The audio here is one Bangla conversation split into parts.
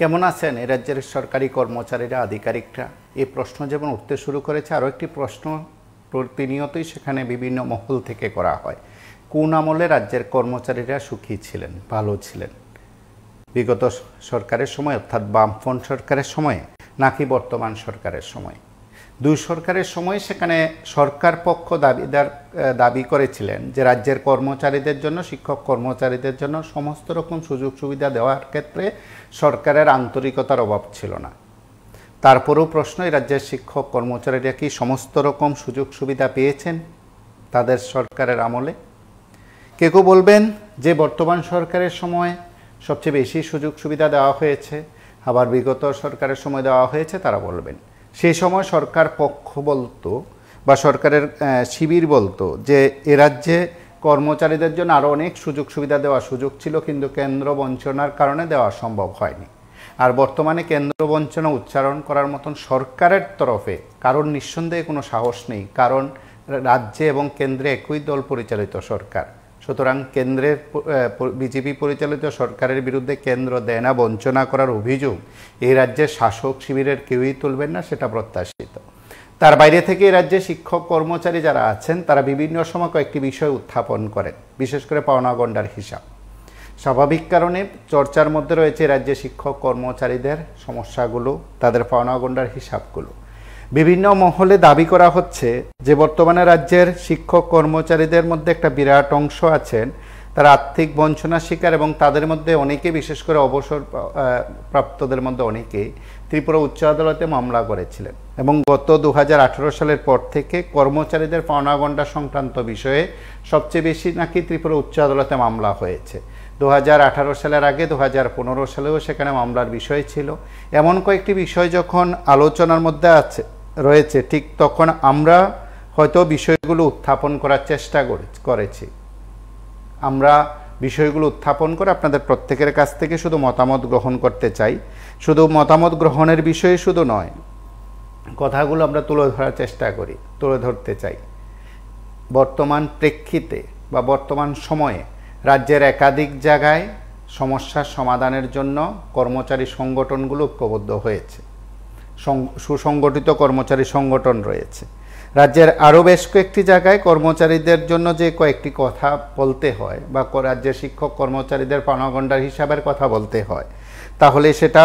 কেমন আছেন এই রাজ্যের সরকারি কর্মচারীরা, আধিকারিকরা? এই প্রশ্ন যেমন উঠতে শুরু করেছে, আরও একটি প্রশ্ন প্রতিনিয়তই সেখানে বিভিন্ন মহল থেকে করা হয়। কোন আমলে রাজ্যের কর্মচারীরা সুখী ছিলেন, ভালো ছিলেন? বিগত সরকারের সময় অর্থাৎ বামফ্রন্ট সরকারের সময়ে নাকি বর্তমান সরকারের সময়? দুই সরকারের সময় সেখানে সরকার পক্ষ দাবি করেছিলেন যে রাজ্যের কর্মচারীদের জন্য, শিক্ষক কর্মচারীদের জন্য সমস্ত রকম সুযোগ সুবিধা দেওয়ার ক্ষেত্রে সরকারের আন্তরিকতার অভাব ছিল না। তারপরেও প্রশ্ন, এই রাজ্যের শিক্ষক কর্মচারীরা কি সমস্ত রকম সুযোগ সুবিধা পেয়েছেন তাদের সরকারের আমলে? কেউ বলবেন যে বর্তমান সরকারের সময় সবচেয়ে বেশি সুযোগ সুবিধা দেওয়া হয়েছে, আবার বিগত সরকারের সময় দেওয়া হয়েছে তারা বলবেন। সেই সময় সরকার পক্ষ বলতো বা সরকারের শিবির বলতো যে এ রাজ্যে কর্মচারীদের জন্য আরও অনেক সুযোগ সুবিধা দেওয়ার সুযোগ ছিল, কিন্তু কেন্দ্র বঞ্চনার কারণে দেওয়া সম্ভব হয়নি। আর বর্তমানে কেন্দ্র বঞ্চনা উচ্চারণ করার মতন সরকারের তরফে কারণ নিঃসন্দেহে কোনো সাহস নেই, কারণ রাজ্যে এবং কেন্দ্রে একই দল পরিচালিত সরকার। সুতরাং কেন্দ্রের বিজেপি পরিচালিত সরকারের বিরুদ্ধে কেন্দ্র দেয় না বঞ্চনা করার অভিযোগ এই রাজ্যের শাসক শিবিরের কেউই তুলবেন না, সেটা প্রত্যাশিত। তার বাইরে থেকে এই রাজ্যে শিক্ষক কর্মচারী যারা আছেন তারা বিভিন্ন সময় কয়েকটি বিষয় উত্থাপন করেন, বিশেষ করে পাওনা গণ্ডার হিসাব। স্বাভাবিক কারণে চর্চার মধ্যে রয়েছে রাজ্যে শিক্ষক কর্মচারীদের সমস্যাগুলো, তাদের পাওনা গণ্ডার হিসাবগুলো। বিভিন্ন মহলে দাবি করা হচ্ছে যে বর্তমানে রাজ্যের শিক্ষক কর্মচারীদের মধ্যে একটা বিরাট অংশ আছেন তারা আর্থিক বঞ্চনার শিকার, এবং তাদের মধ্যে অনেকে, বিশেষ করে অবসর প্রাপ্তদের মধ্যে অনেকেই ত্রিপুরা উচ্চ আদালতে মামলা করেছিলেন, এবং গত 2018 সালের পর থেকে কর্মচারীদের পাওনা গণ্ডা সংক্রান্ত বিষয়ে সবচেয়ে বেশি নাকি ত্রিপুরা উচ্চ আদালতে মামলা হয়েছে। 2018 সালের আগে 2015 সালেও সেখানে মামলার বিষয় ছিল। এমন কয়েকটি বিষয় যখন আলোচনার মধ্যে রয়েছে, ঠিক তখন আমরা হয়তো বিষয়গুলো উত্থাপন করার চেষ্টা করেছি। আমরা বিষয়গুলো উত্থাপন করে আপনাদের প্রত্যেকের কাছ থেকে শুধু মতামত গ্রহণ করতে চাই। শুধু মতামত গ্রহণের বিষয়ে শুধু নয়, কথাগুলো আমরা তুলে ধরতে চাই। বর্তমান প্রেক্ষিতে বা বর্তমান সময়ে রাজ্যের একাধিক জায়গায় সমস্যার সমাধানের জন্য কর্মচারী সংগঠনগুলো ঐক্যবদ্ধ হয়েছে, সুসংগঠিত কর্মচারী সংগঠন রয়েছে। রাজ্যের আরও বেশ কয়েকটি জায়গায় কর্মচারীদের জন্য যে কয়েকটি কথা বলতে হয় বা রাজ্যের শিক্ষক কর্মচারীদের পাওনা গণ্ডার হিসাবের কথা বলতে হয়, তাহলে সেটা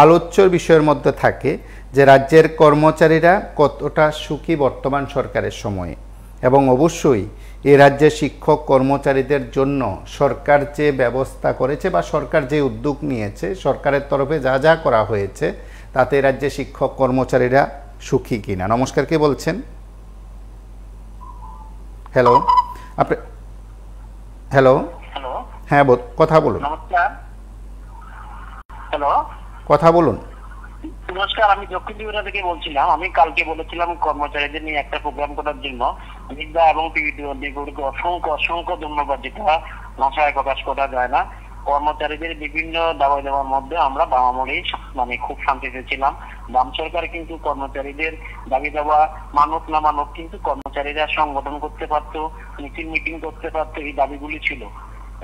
আলোচ্য বিষয়ের মধ্যে থাকে যে রাজ্যের কর্মচারীরা কতটা সুখী বর্তমান সরকারের সময়ে। এবং অবশ্যই এ রাজ্যের শিক্ষক কর্মচারীদের জন্য সরকার যে ব্যবস্থা করেছে বা সরকার যে উদ্যোগ নিয়েছে, সরকারের তরফে যা যা করা হয়েছে, তাতে রাজ্যে শিক্ষক কর্মচারীরা সুখী কিনা। নমস্কার, কে বলছেন? হ্যালো, আপনি? হ্যালো, হ্যাঁ কথা বলুন। নমস্কার, হ্যালো, কথা বলুন। নমস্কার, আমি দক্ষিণ ত্রিপুরা থেকে বলছিলাম। আমি কালকে বলেছিলাম কর্মচারীদের নিয়ে একটা প্রোগ্রাম করার জন্য। বিদ্যা এবং টিভিকে অসংখ্য ধন্যবাদ, যেটা ভাষায় প্রকাশ করা যায় না। কর্মচারীদের বিভিন্ন দাবি দেওয়ার মধ্যে আমরা বাম আমলেই খুব শান্তিতে ছিলাম। বাম সরকার কিন্তু কর্মচারীদের দাবি দেওয়া মানুষ না মানুষ, কিন্তু কর্মচারীরা সংগঠন করতে পারতো, মিটিং করতে পারতো, এই দাবিগুলি ছিল।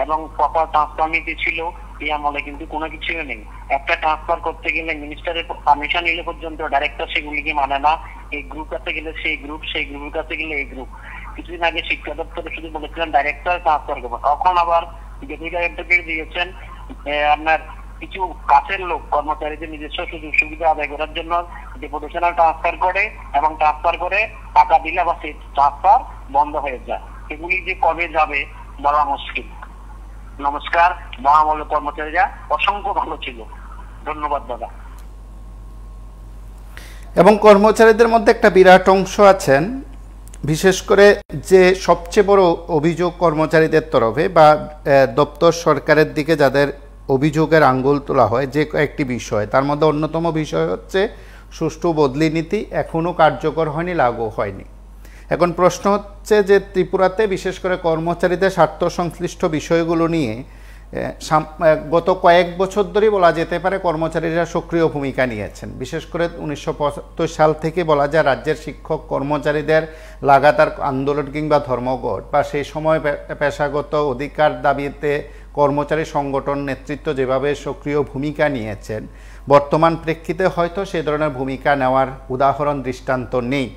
এবং প্রপার ট্রান্সফার নীতি ছিল। এই আমলে কিন্তু কোনো কিছু নেই। একটা ট্রান্সফার করতে গেলে মিনিস্টারের পারমিশন নিলে পর্যন্ত ডাইরেক্টর সেগুলিকে মানে না। এই গ্রুপ কাছে গেলে সেই গ্রুপ, সেই গ্রুপের কাছে গেলে এই গ্রুপ। কিছুদিন আগে শিক্ষা দপ্তরে শুধু বলেছিলেন ডাইরেক্টর ট্রান্সফার করবো, তখন আবার ডেপুটি ডাইরেক্টরকে দিয়েছেন আপনার কিছু কাছের লোক কর্মচারীদের নিজস্ব সুযোগ সুবিধা আদায় করার জন্য ডেপুটেশনাল ট্রান্সফার করে, এবং ট্রান্সফার করে টাকা দিলে আবার সেই ট্রান্সফার বন্ধ হয়ে যায়। এগুলি যে কবে যাবে বলা মুশকিল। নমস্কার, মহামূল্য কর্মচারীরা অসংখ্য ভালো ছিল। ধন্যবাদ দাদা। এবং কর্মচারীদের মধ্যে একটা বিরাট অংশ আছেন, বিশেষ করে যে সবচেয়ে বড় অভিযোগ কর্মচারীদের তরফে বা দপ্তর সরকারের দিকে যাদের অভিযোগের আঙ্গুল তোলা হয় যে কয়েকটি বিষয়, তার মধ্যে অন্যতম বিষয় হচ্ছে সুষ্ঠু বদলি নীতি এখনও কার্যকর হয়নি, লাগু হয়নি। এখন প্রশ্ন হচ্ছে যে ত্রিপুরাতে বিশেষ করে কর্মচারীদের স্বার্থ সংশ্লিষ্ট বিষয়গুলো নিয়ে গত কয়েক বছর ধরেই বলা যেতে পারে কর্মচারীরা সক্রিয় ভূমিকা নিয়েছেন। বিশেষ করে 1975 সাল থেকে বলা যায় রাজ্যের শিক্ষক কর্মচারীদের লাগাতার আন্দোলন কিংবা ধর্মঘট বা সেই সময় পেশাগত অধিকার দাবিতে কর্মচারী সংগঠন নেতৃত্ব যেভাবে সক্রিয় ভূমিকা নিয়েছেন, বর্তমান প্রেক্ষিতে হয়তো সে ধরনের ভূমিকা নেওয়ার উদাহরণ দৃষ্টান্ত নেই।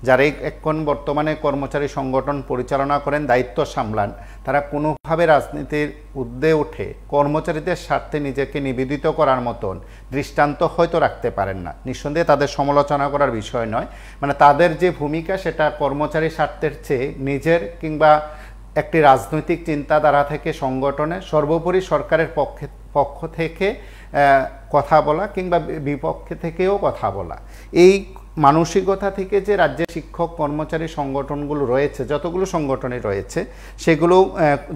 যারা এখন বর্তমানে কর্মচারী সংগঠন পরিচালনা করেন, দায়িত্ব সামলান, তারা কোনোভাবে রাজনীতির ঊর্ধ্বে উঠে কর্মচারীদের স্বার্থে নিজেকে নিবেদিত করার মতন দৃষ্টান্ত হয়তো রাখতে পারেন না। নিঃসন্দেহে তাদের সমালোচনা করার বিষয় নয়, মানে তাদের যে ভূমিকা সেটা কর্মচারী স্বার্থের চেয়ে নিজের কিংবা একটি রাজনৈতিক চিন্তাধারা থেকে সংগঠনে সর্বোপরি সরকারের পক্ষ থেকে কথা বলা কিংবা বিপক্ষে থেকেও কথা বলা, এই মানসিকতা থেকে যে রাজ্যের শিক্ষক কর্মচারী সংগঠনগুলো রয়েছে, যতগুলো সংগঠনই রয়েছে, সেগুলো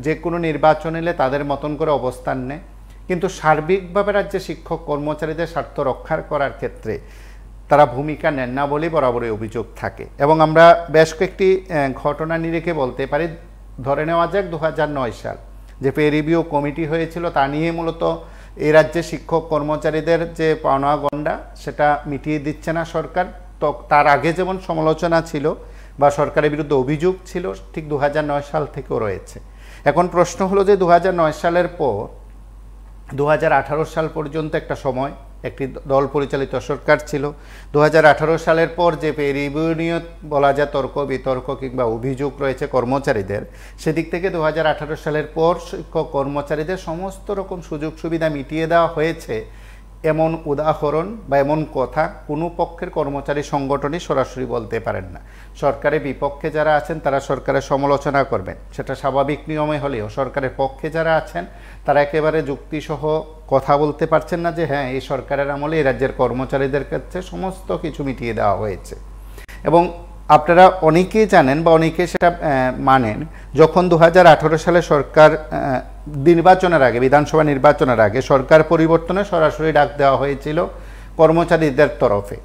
যে কোনো নির্বাচন এলে তাদের মতন করে অবস্থান নেয়, কিন্তু সার্বিকভাবে রাজ্যের শিক্ষক কর্মচারীদের স্বার্থ রক্ষা করার ক্ষেত্রে তারা ভূমিকা নেন না বলেই বরাবরই অভিযোগ থাকে। এবং আমরা বেশ কয়েকটি ঘটনা নিরিখে বলতে পারি। ধরে নেওয়া যাক 2009 সাল যে পে রিভিউ কমিটি হয়েছিল, তা নিয়ে মূলত এই রাজ্যে শিক্ষক কর্মচারীদের যে পাওনা গণ্ডা সেটা মিটিয়ে দিচ্ছে না সরকার। তো তার আগে যেমন সমালোচনা ছিল বা সরকারের বিরুদ্ধে অভিযোগ ছিল, ঠিক 2009 সাল থেকেও রয়েছে। এখন প্রশ্ন হলো যে 2009 সালের পর 2018 সাল পর্যন্ত একটা সময় একটি দল পরিচালিত সরকার ছিল। 2018 সালের পর যে পে রিভিউ নিয়ে বলা যায় তর্ক বিতর্ক কিংবা অভিযোগ রয়েছে কর্মচারীদের, সেদিক থেকে 2018 সালের পর শিক্ষক কর্মচারীদের সমস্ত রকম সুযোগ সুবিধা মিটিয়ে দেওয়া হয়েছে এমন উদাহরণ বা এমন কথা কোনো পক্ষের কর্মচারী সংগঠনই সরাসরি বলতে পারেন না। সরকারের বিপক্ষে যারা আছেন তারা সরকারের সমালোচনা করবেন, সেটা স্বাভাবিক নিয়মে হলেও সরকারের পক্ষে যারা আছেন তারা একেবারে যুক্তিসহ কথা বলতে পারছেন না যে হ্যাঁ, এই সরকারের আমলে এই রাজ্যের কর্মচারীদের কাছে সমস্ত কিছু মিটিয়ে দেওয়া হয়েছে। এবং আপনারা অনেকেই জানেন বা অনেকে সেটা মানেন, যখন 2018 সালে সরকার নির্বাচনের আগে, বিধানসভা নির্বাচনের আগে সরকার পরিবর্তনে সরাসরি ডাক দেওয়া হয়েছিল কর্মচারীদের তরফে।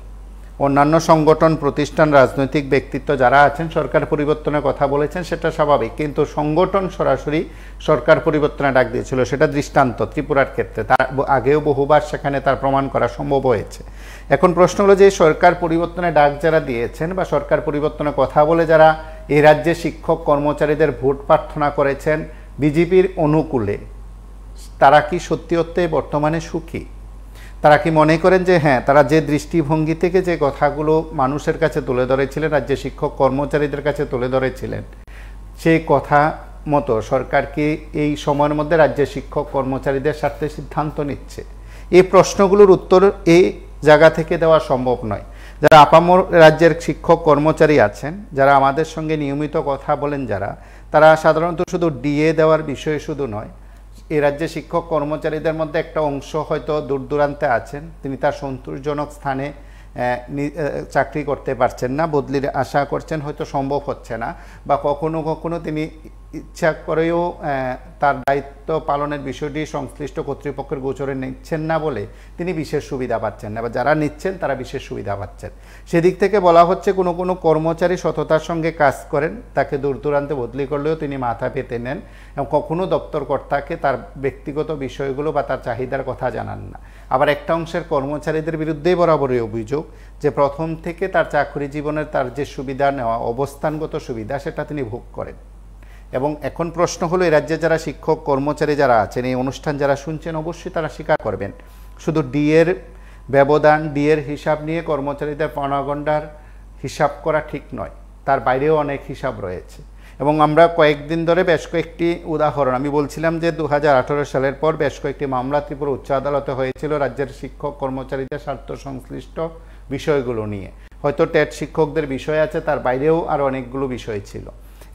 অন্যান্য সংগঠন প্রতিষ্ঠান রাজনৈতিক ব্যক্তিত্ব যারা আছেন সরকার পরিবর্তনের কথা বলেছেন, সেটা স্বাভাবিক, কিন্তু সংগঠন সরাসরি সরকার পরিবর্তনে ডাক দিয়েছিল। সেটা দৃষ্টান্ত ত্রিপুরার ক্ষেত্রে, তার আগেও বহুবার সেখানে তার প্রমাণ করা সম্ভব হয়েছে। এখন প্রশ্ন হলো যে সরকার পরিবর্তনে ডাক যারা দিয়েছেন বা সরকার পরিবর্তনের কথা বলে যারা এই রাজ্যে শিক্ষক কর্মচারীদের ভোট প্রার্থনা করেছেন বিজেপির অনুকূলে, তারা কি সত্যি অর্থে বর্তমানে সুখী? তারা কি মনে করেন যে হ্যাঁ, তারা যে দৃষ্টিভঙ্গি থেকে যে কথাগুলো মানুষের কাছে তুলে ধরেছিলেন, রাজ্যের শিক্ষক কর্মচারীদের কাছে তুলে ধরেছিলেন, সেই কথা মতো সরকার কি এই সময়ের মধ্যে রাজ্যের শিক্ষক কর্মচারীদের স্বার্থে সিদ্ধান্ত নিচ্ছে? এই প্রশ্নগুলোর উত্তর এই জায়গা থেকে দেওয়া সম্ভব নয়। যারা আপামর রাজ্যের শিক্ষক কর্মচারী আছেন, যারা আমাদের সঙ্গে নিয়মিত কথা বলেন, তারা সাধারণত শুধু ডিএ দেওয়ার বিষয়ে শুধু নয়, এই রাজ্যে শিক্ষক কর্মচারীদের মধ্যে একটা অংশ হয়তো দূর দূরান্তে আছেন, তিনি তার সন্তোষজনক স্থানে চাকরি করতে পারছেন না, বদলির আশা করছেন, হয়তো সম্ভব হচ্ছে না, বা কখনো কখনো তিনি ইচ্ছা করেও তার দায়িত্ব পালনের বিষয়টি সংশ্লিষ্ট কর্তৃপক্ষের গোচরে নিচ্ছেন না বলে তিনি বিশেষ সুবিধা পাচ্ছেন না, বা যারা নিচ্ছেন তারা বিশেষ সুবিধা পাচ্ছেন। সেদিক থেকে বলা হচ্ছে কোনো কোনো কর্মচারী সততার সঙ্গে কাজ করেন, তাকে দূর দূরান্তে বদলি করলেও তিনি মাথা পেতে নেন এবং কখনো দপ্তর কর্তাকে তার ব্যক্তিগত বিষয়গুলো বা তার চাহিদার কথা জানান না। আবার একটা অংশের কর্মচারীদের বিরুদ্ধেই বরাবরই অভিযোগ যে প্রথম থেকে তার চাকরি জীবনের তার যে সুবিধা নেওয়া, অবস্থানগত সুবিধা, সেটা তিনি ভোগ করেন। এবং এখন প্রশ্ন হলো, এই রাজ্যে যারা শিক্ষক কর্মচারী যারা আছেন, এই অনুষ্ঠান যারা শুনছেন, অবশ্যই তারা স্বীকার করবেন শুধু ডিএর ব্যবধান, ডিএর হিসাব নিয়ে কর্মচারীদের পাওনাগণ্ডার হিসাব করা ঠিক নয়, তার বাইরেও অনেক হিসাব রয়েছে। এবং আমরা কয়েকদিন ধরে বেশ কয়েকটি উদাহরণ, আমি বলছিলাম যে 2018 সালের পর বেশ কয়েকটি মামলা ত্রিপুরা উচ্চ আদালতে হয়েছিল রাজ্যের শিক্ষক কর্মচারীদের স্বার্থ সংশ্লিষ্ট বিষয়গুলো নিয়ে। হয়তো টেট শিক্ষকদের বিষয় আছে, তার বাইরেও আর অনেকগুলো বিষয় ছিল।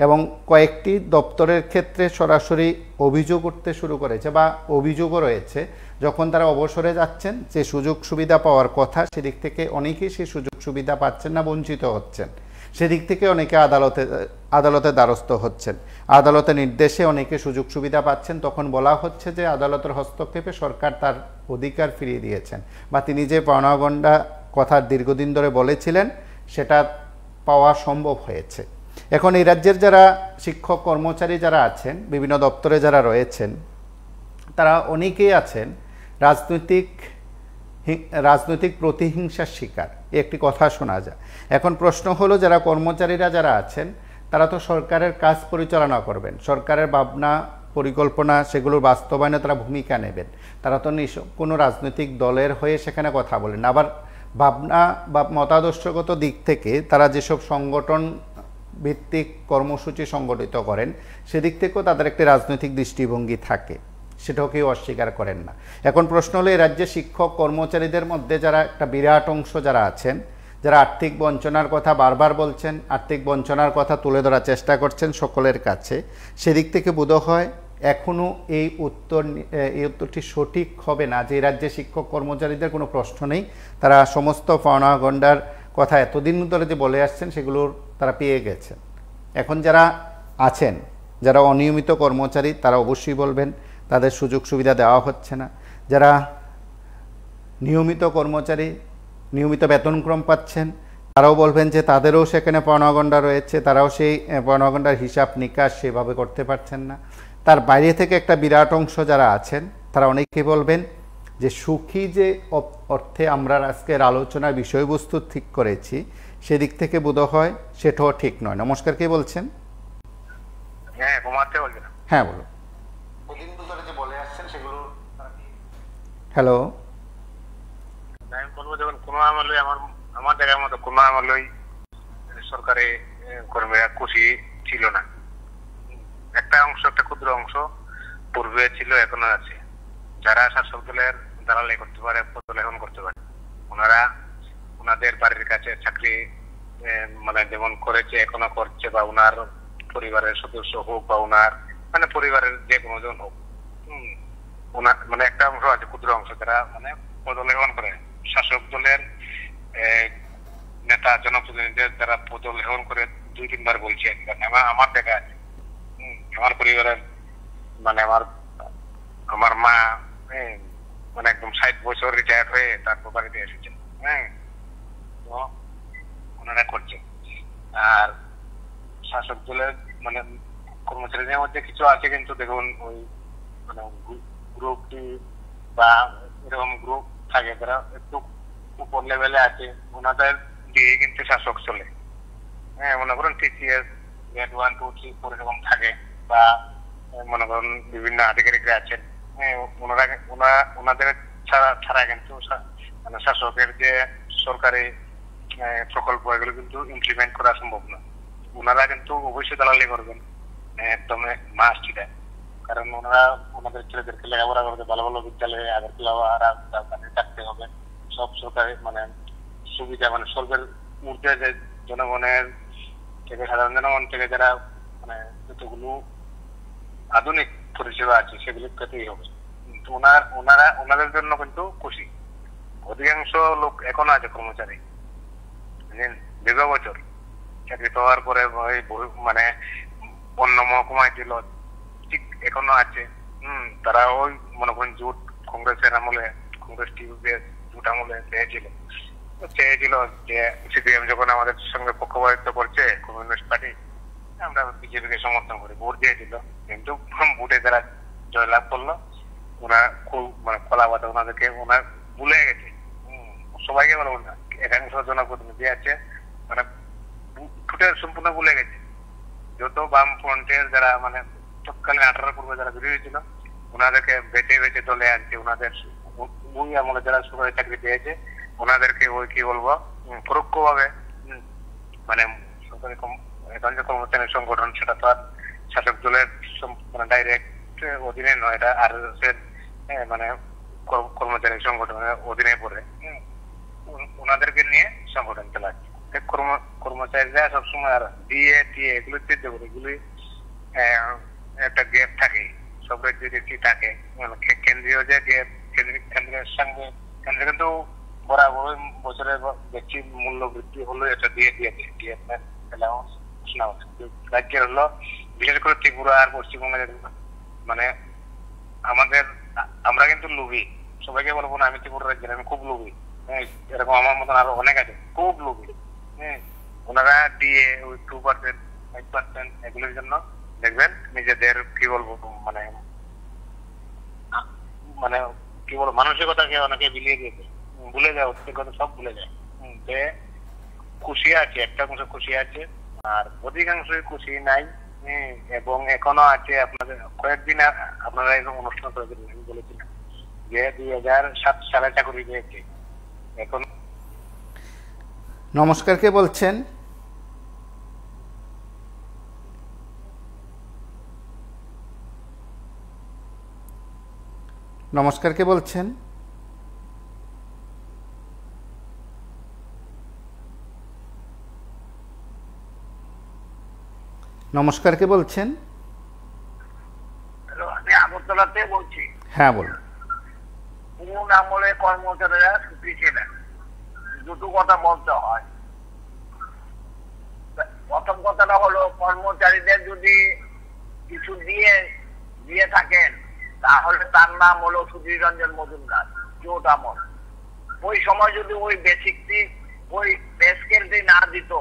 এবং কয়েকটি দপ্তরের ক্ষেত্রে সরাসরি অভিযোগ উঠতে শুরু করেছে বা অভিযোগও রয়েছে, যখন তারা অবসরে যাচ্ছেন যে সুযোগ সুবিধা পাওয়ার কথা, সেদিক থেকে অনেকেই সেই সুযোগ সুবিধা পাচ্ছেন না, বঞ্চিত হচ্ছেন। সেদিক থেকে অনেকে আদালতে দ্বারস্থ হচ্ছেন, আদালতের নির্দেশে অনেকে সুযোগ সুবিধা পাচ্ছেন। তখন বলা হচ্ছে যে আদালতের হস্তক্ষেপে সরকার তার অধিকার ফিরিয়ে দিয়েছেন, বা তিনি যে পাওনাগণ্ডা কথা দীর্ঘদিন ধরে বলেছিলেন সেটা পাওয়া সম্ভব হয়েছে। এখন এই রাজ্যের যারা শিক্ষক কর্মচারী যারা আছেন, বিভিন্ন দপ্তরে যারা রয়েছেন, তারা অনেকেই আছেন রাজনৈতিক প্রতিহিংসার শিকার, একটি কথা শোনা যায়। এখন প্রশ্ন হলো, যারা কর্মচারীরা যারা আছেন তারা তো সরকারের কাজ পরিচালনা করবেন, সরকারের ভাবনা পরিকল্পনা সেগুলোর বাস্তবায়নে তারা ভূমিকা নেবেন। তারা তো কোনো রাজনৈতিক দলের হয়ে সেখানে কথা বলেন। আবার ভাবনা বা মতাদর্শগত দিক থেকে তারা যেসব সংগঠন ভিত্তিক কর্মসূচি সংগঠিত করেন সেদিক থেকেও তাদের একটি রাজনৈতিক দৃষ্টিভঙ্গি থাকে, সেটাও কেউ অস্বীকার করেন না। এখন প্রশ্ন হলো, এই রাজ্যে শিক্ষক কর্মচারীদের মধ্যে যারা একটা বিরাট অংশ যারা আছেন, যারা আর্থিক বঞ্চনার কথা বারবার বলছেন, আর্থিক বঞ্চনার কথা তুলে ধরার চেষ্টা করছেন সকলের কাছে, সেদিক থেকে বোধ হয় এখনও এই উত্তরটি সঠিক হবে না যে এই রাজ্যে শিক্ষক কর্মচারীদের কোনো প্রশ্ন নেই, তারা সমস্ত পাওনা গণ্ডার কথা এতদিন ধরে যে বলে আসছেন সেগুলোর তারা পেয়ে গেছেন। এখন যারা আছেন, যারা অনিয়মিত কর্মচারী, তারা অবশ্যই বলবেন তাদের সুযোগ সুবিধা দেওয়া হচ্ছে না। যারা নিয়মিত কর্মচারী, নিয়মিত বেতনক্রম পাচ্ছেন, তারাও বলবেন যে তাদেরও সেখানে পাওনাগণ্ডা রয়েছে, তারাও সেই পাওনাগণ্ডার হিসাব নিকাশ সেভাবে করতে পারছেন না। তার বাইরে থেকে একটা বিরাট অংশ যারা আছেন তারা অনেকে বলবেন যে সুখী যে অর্থে আমরা আজকের আলোচনার বিষয়বস্তু ঠিক করেছি সেদিক থেকে বোধ হয় সেটাও ঠিক নয়। নমস্কার, কে বলছেন? হ্যাঁ বলুন। হ্যালো, আমি বলবো যখন কোনো আমলে আমার জায়গার মতো কোনো আমলেই সরকারি কর্মীরা খুশি ছিল না। একটা অংশ, একটা ক্ষুদ্র অংশ পূর্বে ছিল, এখনো আছে, যারা শাসক দলের দালালি করতে পারে, পদলেখন করতে পারে। ওনারা ওনাদের বাড়ির কাছে চাকরি মানে যেমন করেছে এখনো করছে, বা ওনার পরিবারের সদস্য হোক বা ওনার মানে পরিবারের যে কোনো জন হোক, ওনার মানে একটা অংশ আছে, ক্ষুদ্র অংশ, যারা মানে পদলেখন করে। শাসক দলের নেতা জনপ্রতিনিধিদের যারা পদলেখন করে 2-3 বার বলছে, আমার দেখা আছে, আমার পরিবারের মানে আমার মা মানে একদম 60 বছর রিটায়ার্ড হয়ে তারপর বাড়িতে এসেছেন। তো ওনারা করছেন। আর শাসক দলের মানে কর্মচারীদের মধ্যে কিছু আছে, কিন্তু দেখুন ওই মানে গ্রুপ বা এরকম গ্রুপ থাকে যারা একটু উপর লেভেলে আছে, ওনাদের দিয়ে কিন্তু শাসক চলে। মনে করুন TCS গ্রেড 1, 2, 3, 4 এরকম থাকে, বা মনে করুন বিভিন্ন আধিকারিকরা আছেন, ওনাদের ছাড়া কিন্তু মানে শাসকের যে সরকারি প্রকল্প এগুলো কিন্তু ইমপ্লিমেন্ট করা সম্ভব না। ওনারা কিন্তু অবশ্যই দালালি করবেন, একদম মাস্ট এটা। কারণ ওনারা ওনাদের ছেলেদেরকে লেখাপড়া করতে ভালো ভালো বিদ্যালয়ে থাকতে হবে। সব সরকারি মানে সুবিধা মানে সরকার মূর্তে যে জনগণের থেকে, সাধারণ জনগণ থেকে যারা মানে যতগুলো আধুনিক পরিষেবা আছে সেগুলি পেতেই হবে। কিন্তু ওনাদের জন্য কিন্তু খুশি। অধিকাংশ লোক এখনো আছে কর্মচারী, দীর্ঘ বছর চাকরি পাওয়ার পরে মানে অন্য মহকুমায় দিল, ঠিক এখনো আছে। তারা ওই মনে করেন জোট কংগ্রেসের আমলে, কংগ্রেস জোট আমলে চেয়েছিল যে CPM যখন আমাদের সঙ্গে পক্ষপাতিত্ব করছে কমিউনিস্ট পার্টি, আমরা বিজেপিকে সমর্থন করি, ভোট দিয়েছিল। কিন্তু ভোটে যারা জয়লাভ করলো, ওনারা খুব মানে কলা বাতা ওনাদেরকে ওনার ভুলে গেছে। সবাইকে বলবো না, একাংশ জনপ্রতিনিধি আছে মানে সম্পূর্ণ ভুলে গেছে। যত বাম ফ্রন্টের যারা মানে তৎকালীন 18 পূর্বে যারা বিরোধী ছিল, ওনাদেরকে বেছে বেছে দলে আনছে। ওনাদের ওই আমলে যারা সরকারি চাকরি পেয়েছে ওনাদেরকে ওই কি বলবো পরোক্ষ ভাবে মানে সরকারি কর্মচারী সংগঠন, সেটা তো আর শাসক দলের মানে ডাইরেক্ট অধীনে নয়, এটা RSS এর মানে কর্মচারী সংগঠনের অধীনে পড়ে। ওনাদেরকে নিয়ে সংগঠন চালাচ্ছে। কর্মচারীরা সবসময় আর DA এগুলো চিন্তা করে, এগুলি একটা গ্যাপ থাকে, সব রাজ্যে থাকে। মানে কেন্দ্রীয় যে গ্যাপ, কেন্দ্রের সঙ্গে কেন্দ্রে কিন্তু বরাবর বছরের বেশি মূল্য বৃদ্ধি হলো, এটা দিয়ে দিয়েছে রাজ্যের হলো, বিশেষ করে ত্রিপুরা আর পশ্চিমবঙ্গের। মানে আমরা কিন্তু লোভী, সবাইকে বলবো না আমি ত্রিপুরা রাজ্যের, আমি খুব লোভী। এরকম আমার মতন আরো অনেক আছে খুব লোভী। ওনারা দিয়ে ওই 2%, 5% এগুলোর জন্য দেখবেন নিজেদের কি বলবো মানে কি বলবো মানসিকতাকে অনেকে বিলিয়ে দিয়েছে, ভুলে যায়, অতীতের কথা সব ভুলে যায়। যে খুশি আছে, একটা অংশ খুশি আছে, আর অধিকাংশই খুশি নাই। এবং এখনো আছে। আপনাদের কয়েকদিন আপনারা এরকম অনুষ্ঠান করেছিলেন, আমি বলেছিলাম যে 2007 সালে চাকরি পেয়েছে। এখন নমস্কার, কে বলছেন? নমস্কার, কে বলছেন? নমস্কার, কে বলছেন? আমি আগরতলাতে বলছি। হ্যাঁ, বলুন। কোন আমলে কর্মচারীরা ছুটি ছিলেন? দুটো কথা বলতে হয়। প্রথম কথাটা হলো, কর্মচারীদের যদি কিছু দিয়ে থাকেন তাহলে তার নাম হলো সুধীর রঞ্জন মজুমদার, জোট আমল। ওই সময় যদি ওই বেসিকটি ওই পে স্কেলটি না দিত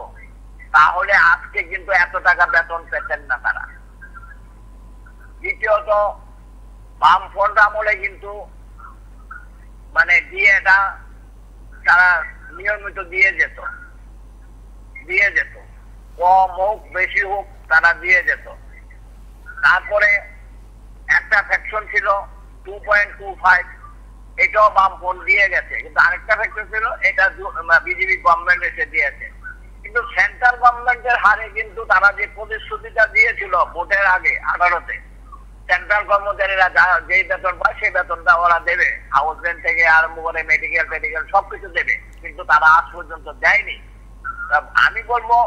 তাহলে আজকে কিন্তু এত টাকা বেতন পেতেন না তারা। দ্বিতীয়ত, বামফ্রন্ট আমলে কিন্তু মানে ডিএটা তারা নিয়মিত দিয়ে যেত, কম হোক বেশি হোক তারা দিয়ে যেত। তারপরে একটা সেকশন ছিল 2.25, এটাও বামফ্রন্ট দিয়ে গেছে, কিন্তু আরেকটা সেকশন ছিল এটা বিজেপি গভর্নমেন্ট এসে দিয়েছে। কিন্তু সেন্ট্রাল গভর্নমেন্টের হারে কিন্তু তারা যে প্রতিশ্রুতিটা দিয়েছিল ভোটের আগে 18-তে, সেন্ট্রাল কর্মচারীরা যেই বেতন পায় সেই বেতনটা ওরা দেবে, হাউস রেন্ট থেকে আরম্ভ করে মেডিকেল সবকিছু দেবে, কিন্তু তারা আজ পর্যন্ত দেয়নি। আমি বলবো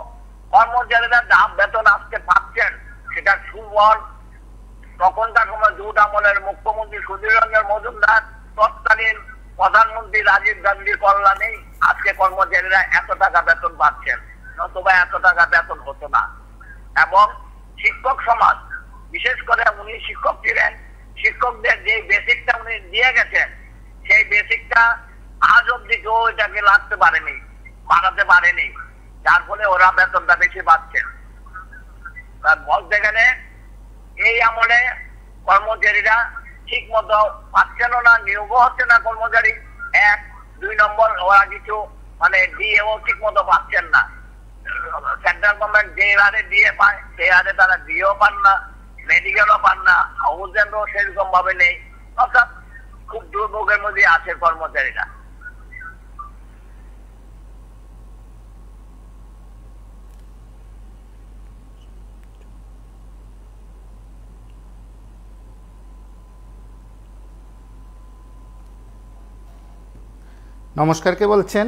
কর্মচারীরা যা বেতন আজকে পাচ্ছেন সেটা সুফল তখনকার সময় জোট আমলের মুখ্যমন্ত্রী সুধীর রঞ্জন মজুমদার, তৎকালীন প্রধানমন্ত্রী রাজীব গান্ধীর কল্যাণেই আজকে কর্মচারীরা এত টাকা বেতন পাচ্ছেন, নতুবা এত টাকা বেতন হতো না। এবং শিক্ষক সমাজ, বিশেষ করে উনি শিক্ষক ছিলেন, শিক্ষকদের যে বেসিকটা উনি দিয়ে গেছেন সেই বেসিকটা আজ অব্দি কেউ এটাকে বাড়াতে পারেনি, যার ফলে ওরা বেতনটা বেশি পাচ্ছেন। বলতে গেলে এই আমলে কর্মচারীরা ঠিক মতো পাচ্ছেনও না, নিয়োগও হচ্ছে না কর্মচারী। 1, 2 নম্বর, ওরা কিছু মানে ডিএও ঠিক মতো পাচ্ছেন না। সেন্ট্রাল গভর্নমেন্ট যে হারে ডিএ পায় সেই হারে তারা ডিএও পান না, মেডিকেলও পান না, হাউস রেন্টও সেরকম ভাবে নেই। অর্থাৎ খুব দুর্ভোগের মধ্যে আছে কর্মচারীরা। নমস্কার, কে বলছেন?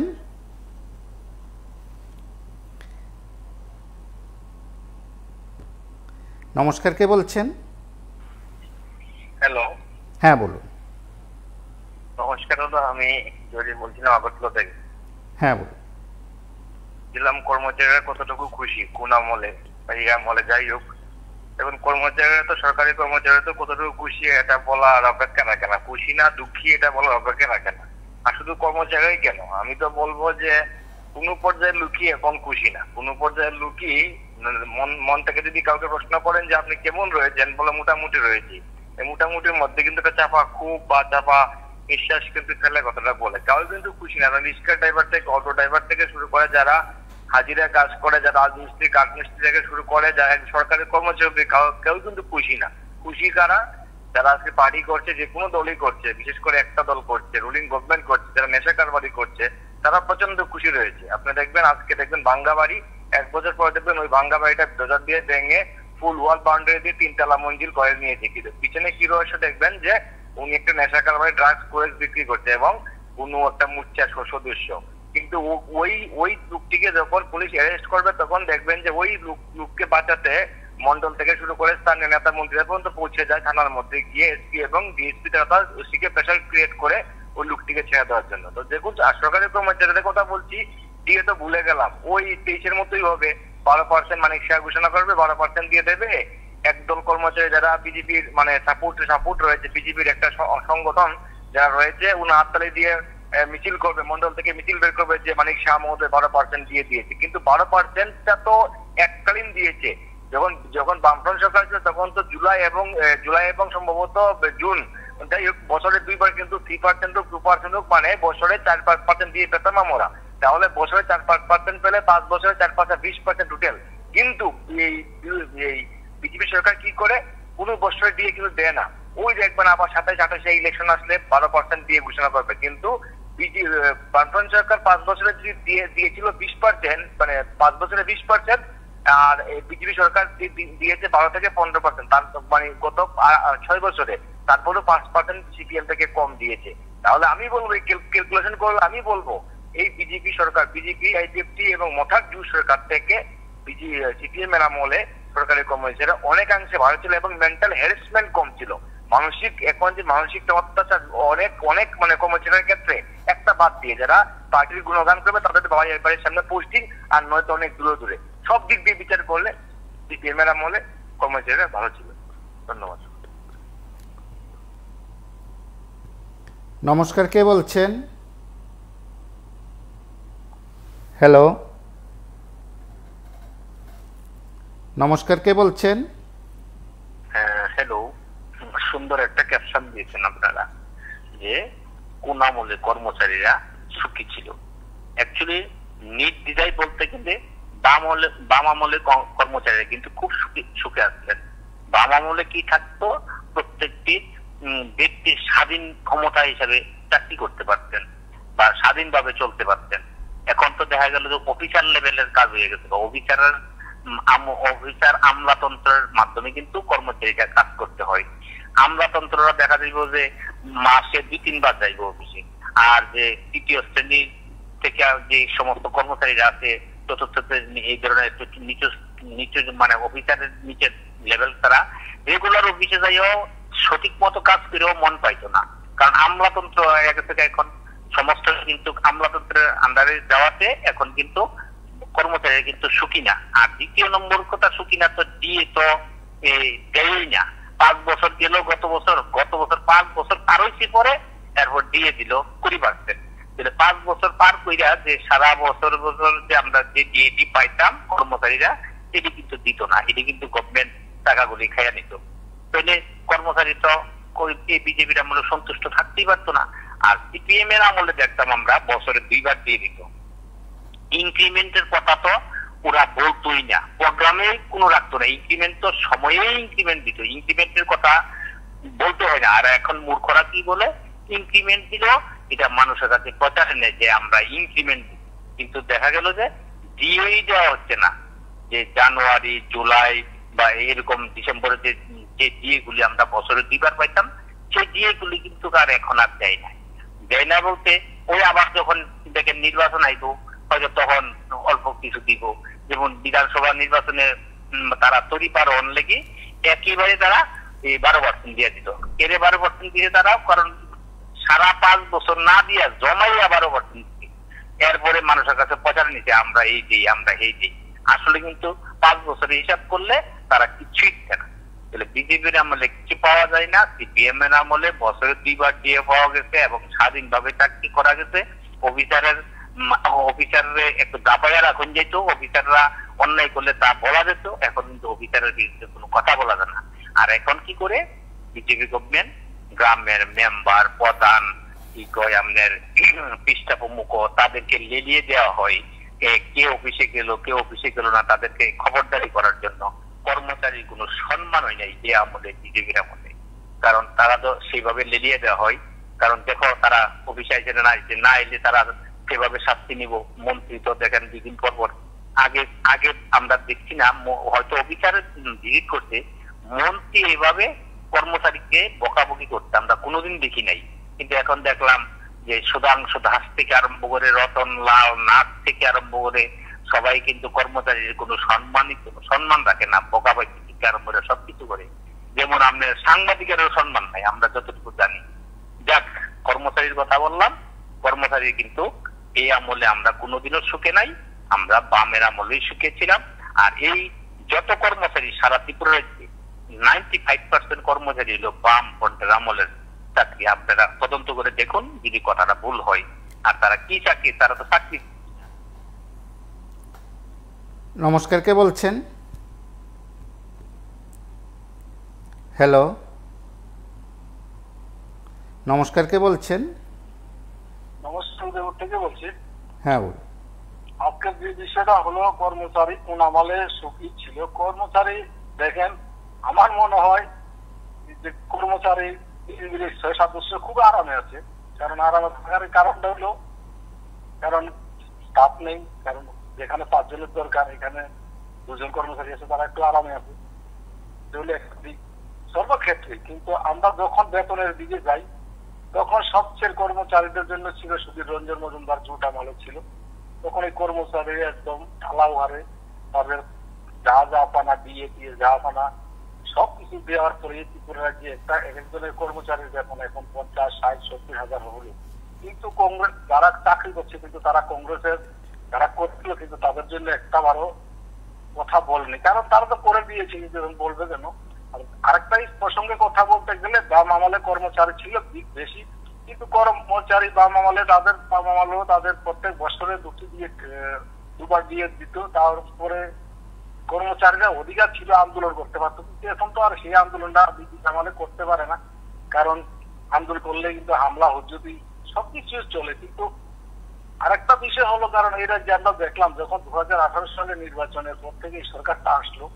নমস্কার, কে বলছেন? হ্যালো, হ্যাঁ, বলুন। নমস্কার দাদা, আমি জলিল বলছিলাম আগরতলা থেকে। হ্যাঁ, বলুন। দিলাম কর্মচারীরা কতটুকু খুশি কোন আমলে বা এই আমলে, যাই হোক। এখন কর্মচারীরা তো সরকারি কর্মচারীরা তো কতটুকু খুশি এটা বলা আর অপেক্ষা না কেন, খুশি না দুঃখী এটা বলার অপেক্ষা না কেন। আর শুধু কর্মচারী কেন, আমি তো বলবো যে কোনো পর্যায়ে লুকিয়ে এখন খুশি না, কোনো পর্যায়ে লুকিয়ে মন থেকে যদি কাউকে প্রশ্ন করেন যে আপনি কেমন রয়েছেন, বলে মোটামুটি রয়েছি, এই মোটামুটির মধ্যে কিন্তু একটা চাপা খুব বা চাপা নিঃশ্বাস কিন্তু ফেলে কথাটা বলে। কাউ কিন্তু খুশি না, রিক্সা ড্রাইভার থেকে অটো ড্রাইভার থেকে শুরু করে যারা হাজিরা কাজ করে, যারা রাজমিস্ত্রি কাঠমিস্ত্রি থেকে শুরু করে যারা সরকারি কর্মচারী, কেউ কিন্তু খুশি না। খুশি কারা? যারা আজকে পার্টি করছে, যে কোনো দলই করছে, বিশেষ করে একটা দল করছে, রুলিং গভর্নমেন্ট করছে, যারা নেশা কারবারি করছে, তারা প্রচন্ড খুশি রয়েছে। আপনি দেখবেন আজকে দেখবেন ভাঙ্গা বাড়ি, 1 বছর পরে দেখবেন ওই ভাঙ্গা বাড়িটা ডোজার দিয়ে ভেঙে ফুল ওয়াল বাউন্ডারি দিয়ে 3 তলা মঞ্জিল করে নিয়েছে। কিন্তু পিছনে কি রয়েছে দেখবেন যে উনি একটা নেশা কারবারি ড্রাগস করে বিক্রি করছে এবং কোনো একটা মুচ্ছা সদস্য। কিন্তু ওই লোকটিকে যখন পুলিশ অ্যারেস্ট করবে তখন দেখবেন যে ওই লোককে বাঁচাতে মন্ডল থেকে শুরু করে স্থানীয় নেতা মন্ত্রীরা পর্যন্ত পৌঁছে যায় থানার মধ্যে গিয়ে, এসপি এবং ডিএসপি তারা ওসিকে প্রেশার ক্রিয়েট করে ওই লোকটিকে ছেড়ে দেওয়ার জন্য। তো দেখুন সরকারি কর্মচারীদের কথা বলছি, ডিএ তো ভুলে গেলাম, ওই 23-এর মতোই হবে, 12% মানিক শাহ ঘোষণা করবে, 12% দিয়ে দেবে। একদল কর্মচারী যারা বিজেপির মানে সাপোর্ট রয়েছে, বিজেপির একটা সংগঠন যারা রয়েছে, উনি হাততালি দিয়ে মিছিল করবে, মন্ডল থেকে মিছিল বের করবে যে মানিক শাহ মহোদয় 12% দিয়ে দিয়েছে। কিন্তু 12%টা তো এককালীন দিয়েছে। যখন বামফ্রন্ট সরকার ছিল তখন তো জুলাই এবং সম্ভবত জুন, যাই হোক বছরে 2 বার কিন্তু 3% হোক 2% হোক মানে বছরে 4-5% দিয়ে পেতাম আমরা। তাহলে বছরে 4-5% পেলে 5 বছরে 4-5 20% টোটাল। কিন্তু এই বিজেপি সরকার কি করে 15 বছরে দিয়ে কিন্তু দেয় না। ওই দেখবেন আবার 27-28 ইলেকশন আসলে 12% দিয়ে ঘোষণা করবে, কিন্তু বামফ্রন্ট সরকার 5 বছরে যদি দিয়েছিল 20%, মানে 5 বছরে 20%, আর বিজেপি সরকার দিয়েছে 12 থেকে 15%, তার মানে গত 6 বছরে তারপরেও 5% সিপিএম থেকে কম দিয়েছে। তাহলে আমি বলবো, ক্যালকুলেশন করলে আমি বলবো এই বিজেপি সরকার, বিজেপি, আইপিএফটি এবং মথার জু সরকার থেকে সিপিএম এর আমলে সরকারি কর্মচারীরা অনেকাংশে ভালো ছিল এবং মেন্টাল হ্যারাসমেন্ট কম ছিল। মানসিক, এখন যে মানসিক অত্যাচার অনেক মানে কর্মচারীর ক্ষেত্রে একটা বাদ দিয়ে যারা পার্টির গুণগান করবে তাদের বাড়ির সামনে পোস্টিং, আর নয়তো অনেক দূরে দূরে, সব দিক দিয়ে বিচার করলে সিপিএম এর আমলে কর্মচারীরা ভালো ছিল। ধন্যবাদ। নমস্কার, কে বলছেন? হ্যালো, নমস্কার, কে বলছেন? হ্যালো, সুন্দর একটা ক্যাপশন দিয়েছেন আপনারা যে কোন আমলে কর্মচারীরা সুখী ছিল। অ্যাকচুয়ালি নির্দ্বিধায় বলতে গেলে বাম আমলে কর্মচারীরা কিন্তু খুব সুখে আসছেন। বাম আমলে কি থাকতো, প্রত্যেকটি ব্যক্তি স্বাধীন ক্ষমতা হিসাবে চাকরি করতে পারতেন বা স্বাধীনভাবে চলতে পারতেন। এখন তো দেখা গেল যে অফিসার লেভেলের কাজ হয়ে গেছে, অফিসার আমলাতন্ত্রের মাধ্যমে কিন্তু কর্মচারীকে কাজ করতে হয়। আমলাতন্ত্ররা দেখা যাইব যে মাসে 2-3 বার যাইব অফিসে, আর যে তৃতীয় শ্রেণী থেকে যে সমস্ত কর্মচারীরা আছে, চতুর্থ শ্রেণী, এই ধরনের নিচু মানে অফিসারের নিচের লেভেল, তারা রেগুলার অফিসে যাইও সঠিক মতো কাজ করেও মন পাইতো না, কারণ আমলাতন্ত্র হয়ে গেছে। এখন সমস্ত কিন্তু আমলাতন্ত্রের আন্ডারে যাওয়াতে এখন কিন্তু কর্মচারীরা কিন্তু সুখী না। আর দ্বিতীয় নম্বর কথা, সুখী না তো দিয়ে তো দেয়ই না। 5 বছর গেল, গত বছর 5 বছর পার হয়েছে, পরে এরপর দিয়ে দিল 20%। 5 বছর পার কইরা যে সারা বছর যে আমরা যে ডিএডি পাইতাম কর্মচারীরা, এটি কিন্তু দিত না, এটি কিন্তু গভর্নমেন্ট টাকাগুলি খাইয়া নিত। তাহলে কর্মচারী তো এই বিজেপির আমলে সন্তুষ্ট থাকতেই পারতো না। আর সিপিএম এর আমলে দেখতাম আমরা বছরে 2 বার দিয়ে দিত। ইনক্রিমেন্টের কথা তো ওরা বলতোই না, প্রোগ্রামে কোনো রাখতো না। ইনক্রিমেন্ট তো সময়ে ইনক্রিমেন্ট দিত, ইনক্রিমেন্টের কথা বলতে হয় না। আর এখন মূর্খরা কি বলে, ইনক্রিমেন্ট দিল, এটা মানুষের কাছে প্রচারে নেই যে আমরা ইনক্রিমেন্ট দিই, কিন্তু দেখা গেল যে দিয়েই দেওয়া হচ্ছে না। যে জানুয়ারি, জুলাই বা এরকম ডিসেম্বরে যে ডিএগুলি আমরা বছরে 2 বার পাইতাম, সেই ডিএগুলি কিন্তু আর এখন আর দেয় না। দেয় না বলতে ওই আবার যখন দেখেন নির্বাচন আইব, হয়তো তখন অল্প কিছু দিব। যেমন বিধানসভা নির্বাচনে তারা তরিপার অন লেগে একেবারে তারা 12% দিয়ে দিত। এর 12% দিয়ে তারা, কারণ সারা 5 বছর না দিয়া জমাইয়া 12% দিচ্ছে। এরপরে মানুষের কাছে প্রচার নিতে আমরা এই দিই, আমরা এই দিই। আসলে কিন্তু 5 বছরের হিসাব করলে তারা কিছুই দিচ্ছে না। তাহলে বিজেপির আমলে কিছু পাওয়া যায় না, সিপিএম এর আমলে বছরে 2 বার দিয়ে পাওয়া গেছে এবং স্বাধীনভাবে চাকরি করা গেছে। অফিসাররা একটু দাবাইয়া রাখুন যেত, অফিসাররা অন্যায় করলে তা বলা যেত। এখন কিন্তু অফিসারের বিরুদ্ধে কোনো কথা বলা যায় না। আর এখন কি করে বিজেপি গভর্নমেন্ট গ্রামের মেম্বার, প্রধান, কি কয় আপনার পৃষ্ঠা প্রমুখ, তাদেরকে লেলিয়ে দেওয়া হয়। কে অফিসে গেল, কে অফিসে গেল না, তাদেরকে খবরদারি করার জন্য। কর্মচারীর কোনো সম্মান হয় নাই যে আমলে, বিজেপির আমলে, কারণ তারা তো সেইভাবে লেলিয়ে দেওয়া হয়। কারণ দেখো তারা অফিসে আইসে না এলে তারা সেভাবে শাস্তি নিব। মন্ত্রী তো দেখেন দুদিন পর আগে আমরা দেখছি না, হয়তো অফিসারের ভিজিট করতে, মন্ত্রী এভাবে কর্মচারীকে বকাবকি করতে আমরা কোনোদিন দেখি নাই। কিন্তু এখন দেখলাম যে সুধাংশু দাস থেকে আরম্ভ করে রতন লাল নাথ থেকে আরম্ভ করে সবাই কিন্তু কর্মচারীর কোনো সম্মান রাখে না, বকাবকি থেকে আরম্ভ করে সবকিছু করে। যেমন আপনার সাংবাদিকেরও সম্মান নাই, আমরা যতটুকু জানি। যাক, কর্মচারীর কথা বললাম, কর্মচারী কিন্তু এই আমলে আমরা কোনোদিনও সুখে নাই, আমরা বামের আমলেই সুখে ছিলাম। আর এই যত কর্মচারী সারা ত্রিপুরা রাজ্যে 95% কর্মচারী হলো বাম ফ্রন্টের আমলের চাকরি। আপনারা তদন্ত করে দেখুন যদি কথাটা ভুল হয়। আর তারা কি চাকরি, তারা তো চাকরি। নমস্কার, কে বলছেন? হ্যালো, নমস্কার, কে বলছেন? নমস্কার, দেবর থেকে বলছি। হ্যাঁ বল। আজকের যে বিষয়টা হলো কর্মচারী কোন আমলে সুখী ছিল। কর্মচারী দেখেন আমার মনে হয় যে কর্মচারী 6-7 বছর খুব আরামে আছে। কারণ আরামে থাকার কারণটা হলো কারণ স্টাফ নেই, কারণ যেখানে 5 জনের দরকার এখানে 2 জন কর্মচারী আছে, তারা একটু আরামে আছে সর্বক্ষেত্রে। কিন্তু আমরা যখন বেতনের দিকে যাই তখন সবচেয়ে কর্মচারীদের জন্য ছিল সুধীর রঞ্জন মজুমদার জুটা মালিক ছিল। তখন এই কর্মচারী একদম ঢালাও হারে তাদের যা পানা দিয়ে যা পানা সবকিছু দেওয়ার পরে ত্রিপুরা রাজ্যে একজনের কর্মচারীর বেতন এখন 50, 60, 70 হাজার হলো। কিন্তু কংগ্রেস যারা চাকরি করছে কিন্তু তারা কংগ্রেসের যারা করছিল কিন্তু তাদের জন্য একটা বারো কথা বলেনি, কারণ তারা তো করে দিয়েছে, কিন্তু বলবে কেন? আরেকটা প্রসঙ্গে কথা বলতে গেলে বাম আমলে কর্মচারী ছিল বেশি, কিন্তু কর্মচারী বাম আমলে তাদের বাম আমলেও তাদের প্রত্যেক বছরে দুবার দিয়ে দিত। তারপরে কর্মচারীরা অধিকার ছিল আন্দোলন করতে পারতো, কিন্তু এখন তো আর সেই আন্দোলনটা ব্রিটিশ আমলে করতে পারে না, কারণ আন্দোলন করলে কিন্তু হামলা হুজুতি সবকিছু চলে। কিন্তু আরেকটা বিষয় হলো, কারণ এই রাজ্যে আমরা দেখলাম যখন 2018 সালে নির্বাচনের পর থেকে সরকারটা আসলো,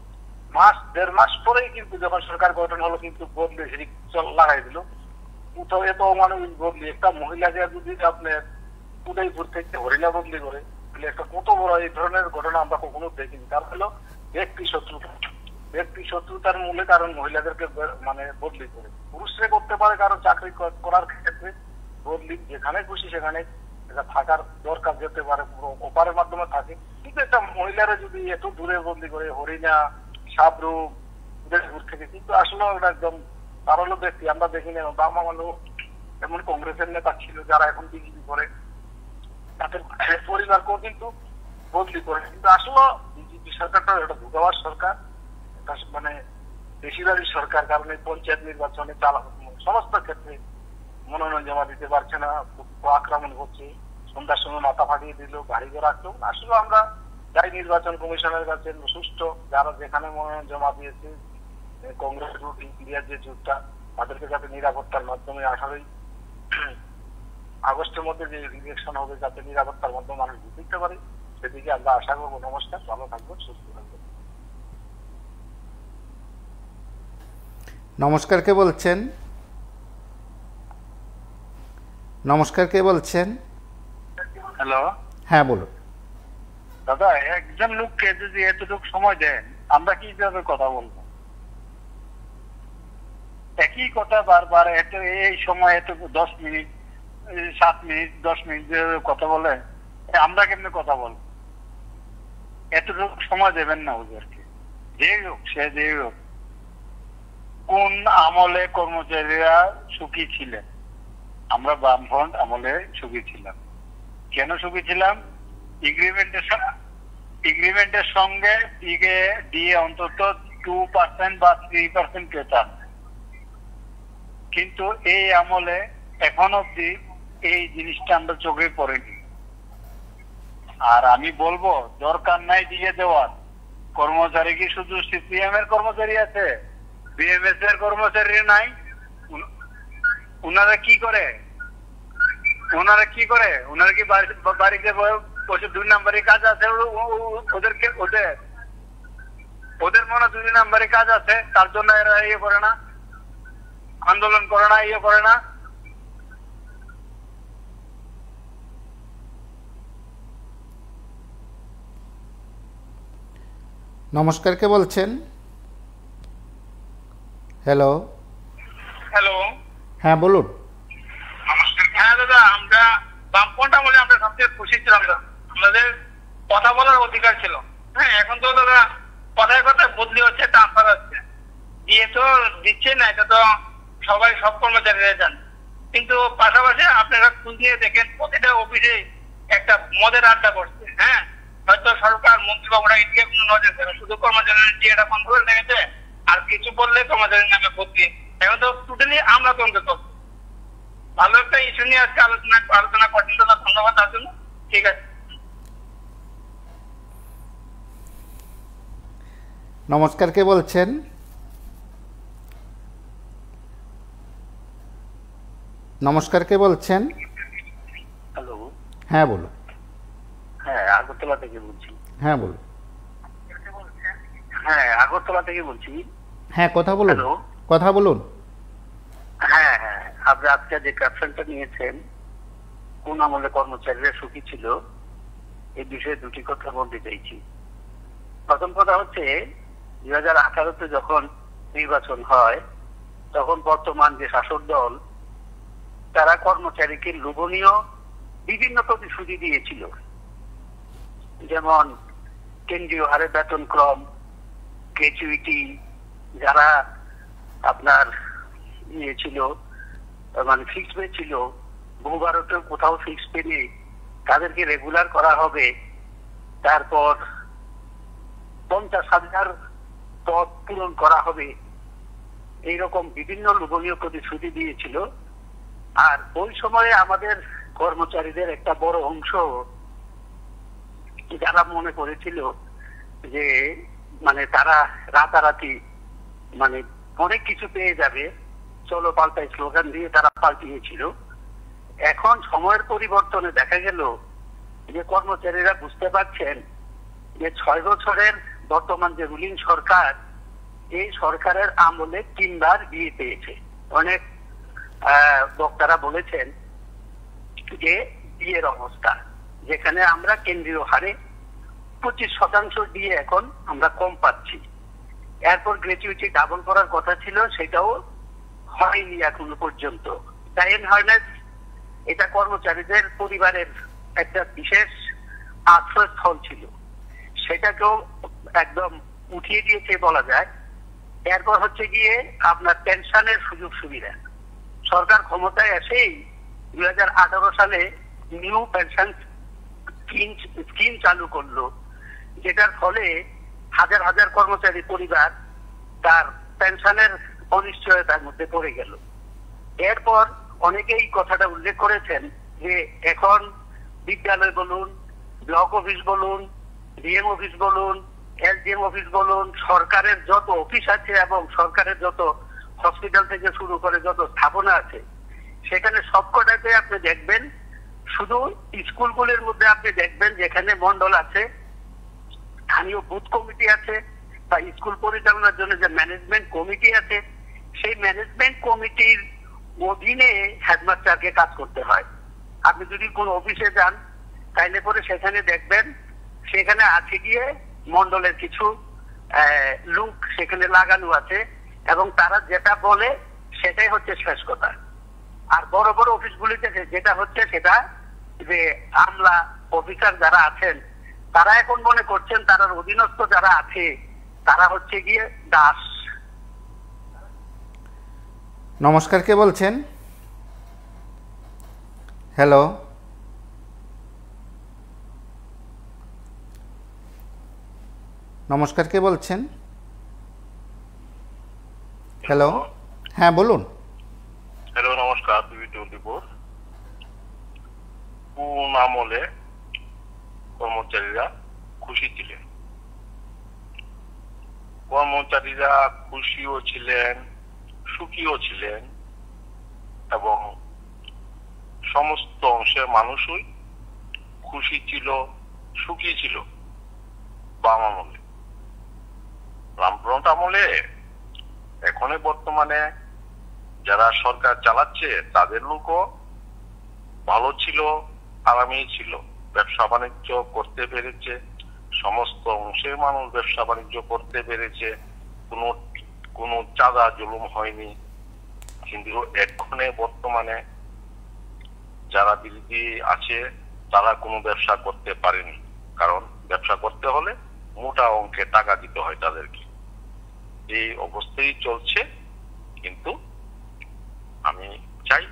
1.5 মাস পরেই কিন্তু যখন সরকার গঠন হলো কিন্তু বদলি লাগাই দিল। কোথাও এত অমানবিক বদলি, একটা মহিলাকে যদি আপনার উদয়পুর থেকে হরিণা বদলি করে তাহলে একটা কত বড় এই ধরনের ঘটনা আমরা কখনো দেখিনি। তার হলো ব্যক্তি শত্রুতার মূলে কারণ মহিলাদেরকে মানে বদলি করে, পুরুষরা করতে পারে কারণ চাকরি করার ক্ষেত্রে বদলি যেখানে খুশি সেখানে এটা থাকার দরকার যেতে পারে, পুরো অপারের মাধ্যমে থাকে। কিন্তু একটা মহিলারা যদি এত দূরে বদলি করে হরিণা সাবরু উদয়পুর থেকে, কিন্তু আসলে ওটা একদম তারলো ব্যক্তি আমরা দেখিনি। বাম আমলেও এমন কংগ্রেসের নেতা ছিল যারা এখন বিজেপি করে, তাদের পরিবারকেও কিন্তু বদলি করে। কিন্তু আসলে বিজেপি সরকারটা এটা ধোঁকাবাজ সরকার, এটা মানে বেশিরভাগই সরকার, কারণ এই পঞ্চায়েত নির্বাচনে সমস্ত ক্ষেত্রে মনোনয়ন জমা দিতে পারছে না, আক্রমণ করছে, সন্ধ্যার সময় মাথা ফাটিয়ে দিল, গাড়ি ঘোড়া আসলো। আসলে আমরা যাই নির্বাচন কমিশনের কাছে সুষ্ঠু যারা যেখানে মনোনয়ন জমা দিয়েছে কংগ্রেস জোট, ইন্ডিয়ার যে জোটটা, তাদেরকে যাতে নিরাপত্তার মাধ্যমে 18 আগস্টের মধ্যে যে ইলেকশন হবে যাতে নিরাপত্তার মাধ্যমে মানুষ দিতে পারে, সেদিকে আমরা আশা করবো। নমস্কার, ভালো থাকবো, সুস্থ থাকবো। নমস্কার, কে বলছেন? নমস্কার, কে বলছেন? হ্যালো, হ্যাঁ বলুন। দাদা, একজন লোককে যদি এতটুকু সময় দেন আমরা কিভাবে কথা বলবো? একই কথা বারবার এত এই সময় এত 10 মিনিট 7 মিনিট 10 মিনিট কথা বলে আমরা কেমনে কথা বলবো? এতটুকু সময় দেবেন না ওদেরকে। যেই হোক সে যেই হোক, কোন আমলে কর্মচারীরা সুখী ছিলেন? আমরা বামফ্রন্ট আমলে সুখী ছিলাম। কেন সুখী ছিলাম? এগ্রিমেন্টের সঙ্গে দিয়ে অন্তত 2% বা 3% পেতাম। কিন্তু এই আমলে এখন অব্দি এই জিনিসটা আমরা চোখে পড়েনি। আর আমি বলবো দরকার নাই দিয়ে দেওয়ার। কর্মচারী কি শুধু সিপিএম এর কর্মচারী আছে? বিএমএস এর কর্মচারী নাই? ওনারা কি করে? ওনারা কি বাড়িতে বসে 2 নম্বরে কাজ আছে? ওদের মনে 2 নম্বরে কাজ আছে, তার জন্য এরা ইয়ে করে না, আন্দোলন করে না, ইয়ে করে না। নমস্কার, কে বলছেন? হ্যালো। হ্যাঁ বলুন। হ্যাঁ দাদা, আমরা বামপন্থা বলে আমরা সবচেয়ে খুশি ছিলাম। আমাদের কথা বলার অধিকার ছিল। হ্যাঁ, এখন তো দাদা কথায় কথায় বদলি হচ্ছে, ট্রান্সফার হচ্ছে, দিয়ে তো দিচ্ছে না, এটা তো সবাই সব কর্মচারীরা জান। কিন্তু পাশাপাশি আপনারা খুঁজিয়ে দেখেন প্রতিটা অফিসে একটা মদের আড্ডা করছে। হ্যাঁ, হয়তো সরকার মন্ত্রীবাবুরা এদিকে কোনো নজর দেবে, শুধু কর্মচারীদের দিয়ে এটা বন্ধ করে রেখেছে, আর কিছু বললে কর্মচারীর নামে বদলি। এখন তো টোটালি আমরা তন্ত্র করছি। ভালো একটা ইস্যু নিয়ে আজকে আলোচনা করছেন দাদা, ধন্যবাদ তার জন্য। ঠিক আছে। নমস্কার, কে বলছেন? নমস্কার, কে বলছেন? হ্যালো। হ্যাঁ বলুন। হ্যাঁ, আগরতলা থেকে বলছি। হ্যাঁ বলুন। হ্যাঁ, আগরতলা থেকে বলছি। হ্যাঁ, কথা বলুন। হ্যালো। কথা বলুন। হ্যাঁ হ্যাঁ, আপনি আজকে যে ক্যাপশনটা নিয়েছেন, কোন আমলে কর্মচারীরা সুখী ছিল, এই বিষয়ে দুটি কথা বলতে চাইছি। প্রথম কথা হচ্ছে 2018-তে যখন নির্বাচন হয়, তখন বর্তমান যে শাসক দল তারা কর্মচারীকে লোভনীয় বিভিন্ন প্রতিশ্রুতি দিয়েছিল, যেমন কেন্দ্রীয় হারে বেতনক্রম, গ্র্যাচুইটি, যারা আপনার ইয়ে ছিল মানে ফিক্সড পে ছিল, বহু ভারতে কোথাও ফিক্সড পে নেই, তাদেরকে রেগুলার করা হবে। তারপর 50,000 পদ পূরণ করা হবে, এইরকম বিভিন্ন লোভনীয় প্রতিশ্রুতি দিয়েছিল। আর ওই সময়ে আমাদের কর্মচারীদের একটা বড় অংশ যারা মনে করেছিল যে মানে তারা রাতারাতি মানে অনেক কিছু পেয়ে যাবে, চলো পাল্টাই স্লোগান দিয়ে তারা পাল্টিয়েছিল। এখন সময়ের পরিবর্তনে দেখা গেল যে কর্মচারীরা বুঝতে পারছেন যে 6 বছরের বর্তমান যে রুলিং সরকার, এই সরকারের আমলে 3 বার বিয়ে পেয়েছে। অনেক বক্তারা বলেছেন যে বিয়ের অবস্থা, যেখানে আমরা কেন্দ্রীয় হারে 25% দিয়ে এখন আমরা কম পাচ্ছি। এরপর গ্র্যাচুইটি ডাবল করার কথা ছিল, সেটাও হয়নি এখনো পর্যন্ত। ডাইন হার্নেস এটা কর্মচারীদের পরিবারের একটা বিশেষ আশ্রয়স্থল ছিল, সেটাকেও একদম উঠিয়ে দিয়েছে বলা যায়। এরপর হচ্ছে গিয়ে আপনার পেনশনের সুযোগ সুবিধা, সরকার ক্ষমতায় এসেই 2018 সালে নিউ পেনশন স্কিম চালু করলো, যেটার ফলে হাজার হাজার কর্মচারী পরিবার তার পেনশনের অনিশ্চয়তার মধ্যে পড়ে গেল। এরপর অনেকেই কথাটা উল্লেখ করেছেন যে এখন বিদ্যালয় বলুন, ব্লক অফিস বলুন, ডিএম অফিস বলুন, এসডিএম অফিস বলুন, সরকারের যত অফিস আছে এবং সরকারের যত হসপিটাল থেকে শুরু করে যত স্থাপনা আছে, সেখানে সবকটাতে আপনি দেখবেন, শুধু স্কুলগুলির মধ্যে আপনি দেখবেন যেখানে মন্ডল আছে, স্থানীয় বুথ কমিটি আছে, বা স্কুল পরিচালনার জন্য যে ম্যানেজমেন্ট কমিটি আছে, সেই ম্যানেজমেন্ট কমিটির অধীনে হেডমাস্টারকে কাজ করতে হয়। আপনি যদি কোন অফিসে যান তাইলে পরে সেখানে দেখবেন সেখানে আছে গিয়ে মন্ডলের কিছু লোক সেখানে লাগানো আছে, এবং তারা যেটা বলে সেটাই হচ্ছে শেষ কথা। আর বড় বড় অফিসগুলিতে যেটা হচ্ছে সেটা যে আমলা অফিসার যারা আছেন তারা এখন মনে করছেন তার অধীনস্থ যারা আছে তারা হচ্ছে গিয়ে দাস। নমস্কার, কে বলছেন? হ্যালো, নমস্কার, কে বলছেন? হ্যালো, হ্যাঁ বলুন। হ্যালো, নমস্কার। কোন আমলে কর্মচারীরা খুশি ছিলেন? কর্মচারীরা খুশিও ছিলেন, সুখীও ছিলেন, এবং সমস্ত অংশের মানুষই খুশি ছিল, সুখী ছিল বাম আমলে। বামফ্রন্ট আমলে এখন বর্তমানে যারা সরকার চালাচ্ছে তাদের লোকও ভালো ছিল, আরামেই ছিল, ব্যবসা বাণিজ্য করতে পেরেছে, সমস্ত অংশের মানুষ ব্যবসা বাণিজ্য করতে পেরেছে, কোনো চাঁদা জুলুম হয়নি। কিন্তু এক্ষণে বর্তমানে যারা বিরোধী আছে তারা কোনো ব্যবসা করতে পারেনি, কারণ ব্যবসা করতে হলে মোটা অঙ্কে টাকা দিতে হয় তাদেরকে। এই অবস্থায় চলছে। কিন্তু আমি চাই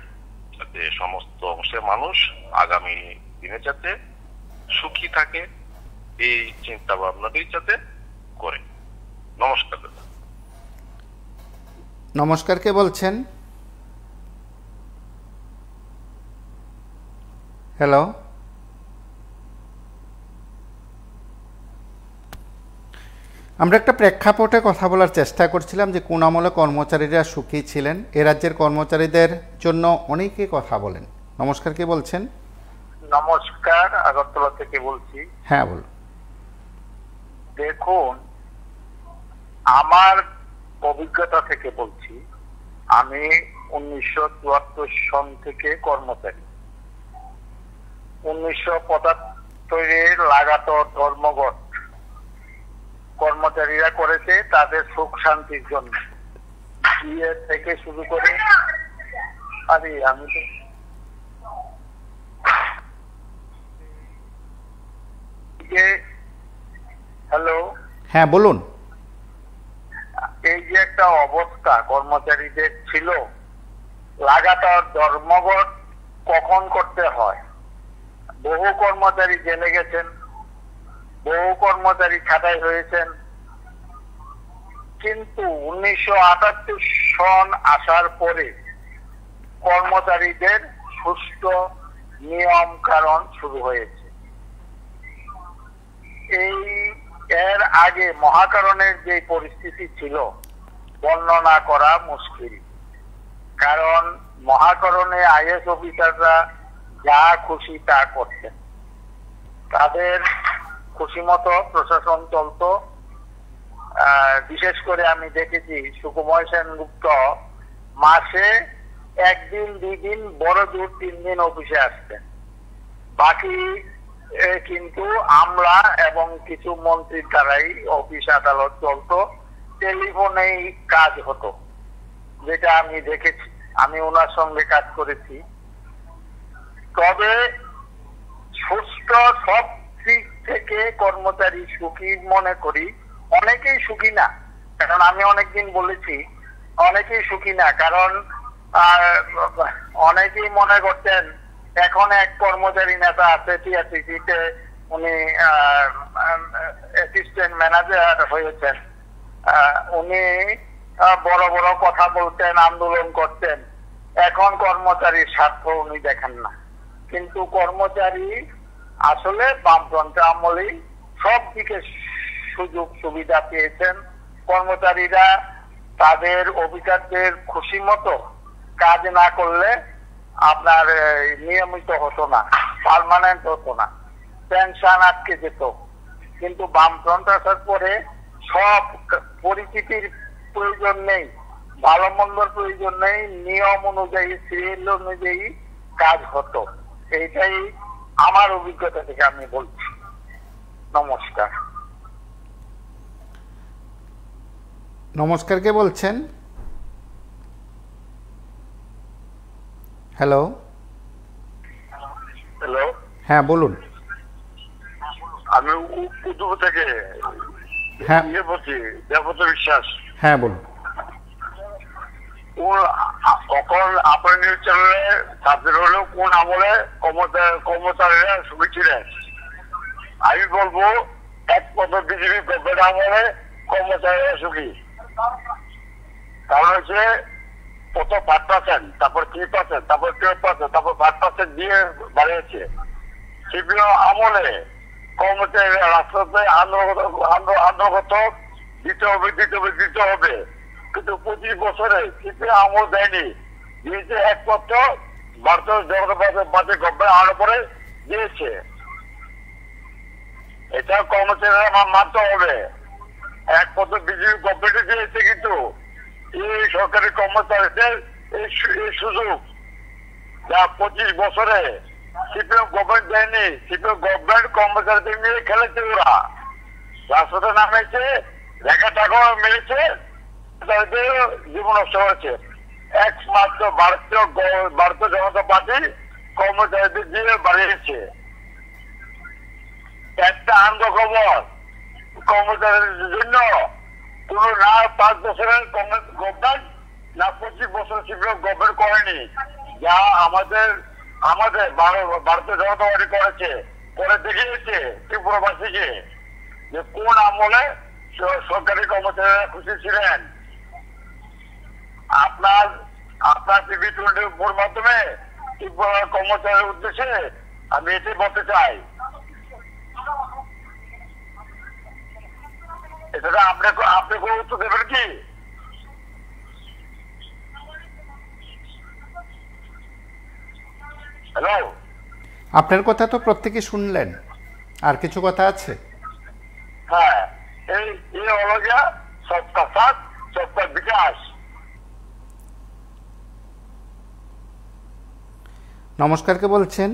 যাতে সমস্ত অংশের মানুষ আগামী দিনে যাতে সুখী থাকে, এই চিন্তা ভাবনাটাই যাতে করে। নমস্কার দাদা। নমস্কার, কে বলছেন? হ্যালো, আমরা একটা প্রেক্ষাপটে কথা বলার চেষ্টা করছিলাম যে কোন আমলে কর্মচারীরা সুখী ছিলেন। এ রাজ্যের কর্মচারীদের জন্য অনেকে কথা বলেন। নমস্কার, কে বলছেন? নমস্কার, আগরতলা থেকে বলছি। হ্যাঁ বলুন। দেখুন, আমার অভিজ্ঞতা থেকে বলছি, আমি 1974 সন থেকে কর্মচারী। 1975 লাগাতার ধর্মঘট কর্মচারীরা করেছে তাদের সুখ শান্তির জন্য। বিয়ে থেকে শুরু করে আমি তো হ্যালো, হ্যাঁ বলুন। এই যে একটা অবস্থা কর্মচারীদের ছিল, লাগাতার ধর্মঘট কখন করতে হয়, বহু কর্মচারী জেলে গেছেন, বহু কর্মচারী ছাঁটাই হয়েছেন, কিন্তু 1978 সন আসার পরে কর্মচারীদের সুষ্ঠু নিয়ম কারণ শুরু হয়েছে। এর আগে মহাকারণের যে পরিস্থিতি ছিল বর্ণনা করা মুশকিল, কারণ মহাকারণে আইএস অফিসাররা যা খুশি তা করতেন, তাদের খুশি মতো প্রশাসন চলত। বিশেষ করে আমি দেখেছি সুকুমার সেনগুপ্ত মাসে 1 দিন 2 দিন, বড় জোর 3 দিন অফিসে আসতেন। বাকি কিন্তু আমলা এবং কিছু মন্ত্রীর দ্বারাই অফিস আদালত চলতো, টেলিফোনেই কাজ হতো, যেটা আমি দেখেছি, আমি ওনার সঙ্গে কাজ করেছি। তবে সুষ্ঠু সব দিক থেকে কর্মচারী সুখী মনে করি, অনেকেই সুখী না, কারণ আমি অনেকদিন বলেছি অনেকেই সুখী না, কারণ অনেকেই মনে করতেন এখন এক কর্মচারী নেতা আছে টিআরটিসিতে, উনি অ্যাসিস্ট্যান্ট ম্যানেজার হয়েছেন, উনি বড় বড় কথা বলতেন, আন্দোলন করতেন, এখন কর্মচারীর স্বার্থ উনি দেখেন না। কিন্তু কর্মচারী আসলে বামফ্রন্ট আমলেই সব দিকে সুযোগ সুবিধা পেয়েছেন। কর্মচারীরা তাদের অফিসারদের খুশি মতো কাজ না করলে আপনার নিয়মিত হতো না, পার্মানেন্ট হতো না, পেনশন আটকে যেত। কিন্তু বামফ্রন্ট আসার পরে সব পরিচিতির প্রয়োজন নেই, ভালো মন্দর প্রয়োজন নেই, নিয়ম অনুযায়ী সিরিয়াল অনুযায়ী কাজ হতো। এইটাই আমার অভিজ্ঞতা থেকে আমি বলছি। নমস্কার। নমস্কার, কে বলছেন? হ্যালো। হ্যালো, হ্যাঁ বলুন। আমি উত্তর থেকে হ্যাঁ বলছি, দেবত বিশ্বাস। হ্যাঁ বলুন। তখন আপনার নিউজ চ্যানেলে তাদের হলো কোন আমলে কর্মচারীরা সুখী ছিলেন। আমি বলবো এক পদ বিজেপি গভর্নমেন্ট আমলে কর্মচারীরা সুখী। কারণ হচ্ছে প্রথম 5%, তারপর 3%, তারপর 12%, তারপর 5% দিয়ে বাড়িয়েছে। সিপিএম আমলে কর্মচারীরা রাস্তাতে আন্দোলন দিতে হবে, কিন্তু 25 বছরে সিপিএম আমল দেয়নি, দিয়েছে একমাত্র ভারতীয় জনতা পার্টি গভর্নমেন্ট আনার পরে দিয়েছে। এটা কর্মচারীরা মানতে হবে। একমাত্র বিজেপি গভর্নমেন্ট দিয়েছে, কিন্তু এই সরকারি কর্মচারীদের এই সুযোগ যা 25 বছরে সিপিএম গভর্নমেন্ট দেয়নি। সিপিএম গভর্নমেন্ট কর্মচারীদের নিয়ে খেলেছে, ওরা রাস্তাতে নামেছে, রেখা টাকা মেরেছে, তাদের জীবন নষ্ট হয়েছে। একমাত্র ভারতীয় জনতা পার্টি কর্মচারীদের দিয়ে বাড়িয়েছে। একটা আনন্দ খবর, কর্মচারীদের জন্য কোন না 5 বছরের গভর্নমেন্ট না 25 বছর সিপিএম গভর্নমেন্ট করেনি, যা আমাদের ভারতীয় জনতা পার্টি করেছে, করে দেখিয়েছে ত্রিপুরাবাসীকে যে কোন আমলে সরকারি কর্মচারীরা খুশি ছিলেন। আপনার টিভি 24 মাধ্যমে ত্রিপুরার কর্মচারীর উদ্দেশ্যে আমি এটাই বলতে চাই। এটা আপনি কোনো উত্তর দেবেন কি? হ্যালো, আপনার কথা তো প্রত্যেকে শুনলেন, আর কিছু কথা আছে? হ্যাঁ, এই হলো গিয়া সবকা সাথ ডক্টর বিকাশ। নমস্কার, কে বলছেন?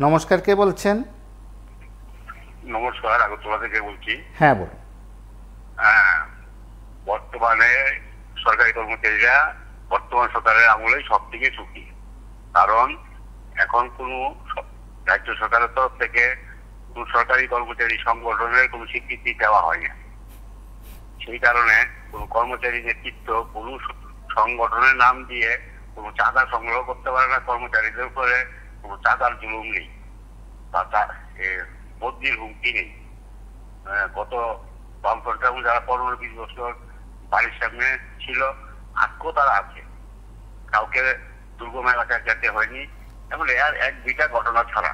নমস্কার, কে বলছেন? নমস্কার, আগরতলা থেকে বলছি। হ্যাঁ, বলুন। বর্তমানে সরকারি কর্মচারীরা বর্তমান সরকারের আমলে সব থেকে সুখী, কারণ এখন কোনো রাজ্য সরকারের তরফ থেকে কোন সরকারি কর্মচারী সংগঠনের কোনো স্বীকৃতি দেওয়া হয় না। সেই কারণে কোন কর্মচারী নেতৃত্ব কোন সংগঠনের নাম দিয়ে কোন চাঁদা সংগ্রহ করতে পারে না, কর্মচারীদের উপরে কোন চাঁদার জুলুম নেই বা বদলির হুমকি নেই। গত বামফ্রন্ট যারা 15-20 বছর বাড়ির সামনে ছিল, আজকেও তারা আছে, কাউকে দুর্গম এলাকায় যেতে হয়নি, এবং এর 1-2টা ঘটনা ছাড়া।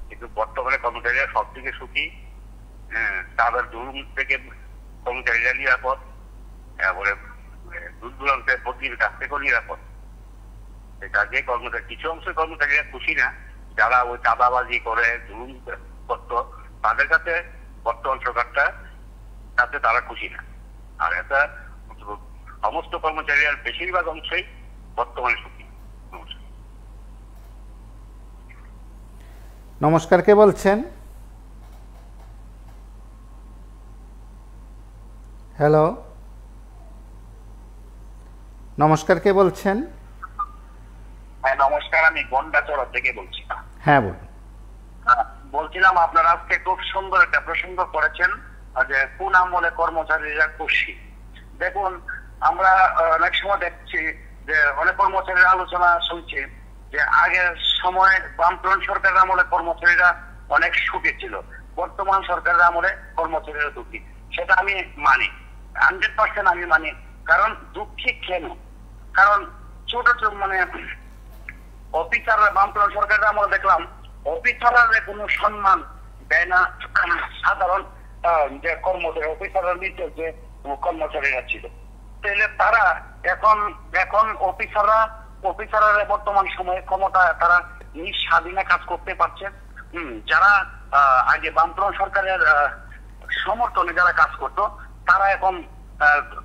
কিন্তু বর্তমানে কর্মচারীরা সব থেকে সুখী, তাদের জুলুম থেকে কর্মচারীরা নিরাপদ, তারপরে দূর দূরান্তের বদলির কাছ থেকেও নিরাপদ। এটা যে কর্মচারী, কিছু অংশের কর্মচারীরা খুশি না, যারা ওই চাঁদাবাজি করে জুলুম করতো, তাদের কাছে বর্তমান সরকারটা তাতে তারা খুশি না। আর এটা সমস্ত কর্মচারীরা বেশিরভাগ অংশই বর্তমানে সুখী। নমস্কার, কে বলছেন? হ্যালো, নমস্কার, কে বলছেন? হ্যাঁ নমস্কার, আমি গন্ডাচড়া থেকে বলছি। হ্যাঁ, বলুন। বলছিলাম আপনারা আজকে খুব সুন্দর একটা প্রসঙ্গ করেছেন যে কোন আমলে কর্মচারীরা খুশি। দেখুন, আমরা অনেক সময় দেখছি যে অনেক কর্মচারীর আলোচনা শুনছি যে আগের সময় বামফ্রন্ট সরকারের আমলে কর্মচারীরা অনেক সুখী ছিল, বর্তমান সরকারের আমলে কর্মচারীরা দুঃখী। সেটা আমি মানি, 100% আমি মানি। কারণ দুঃখী কেন? কারণ ছোট ছোট অফিসাররা বামফ্রন্ট সরকারের আমলে দেখলাম অফিসাররা কোনো সম্মান দেয় না সাধারণ যে কর্মচারী, অফিসাররা নিচে যে কর্মচারীরা ছিল, তাহলে তারা এখন অফিসাররা বর্তমান সময়ে ক্ষমতা, তারা স্বাধীনে কাজ করতে পারছে। যারা আগে বামফ্রন্ট সরকারের সমর্থনে যারা কাজ করতো, তারা এখন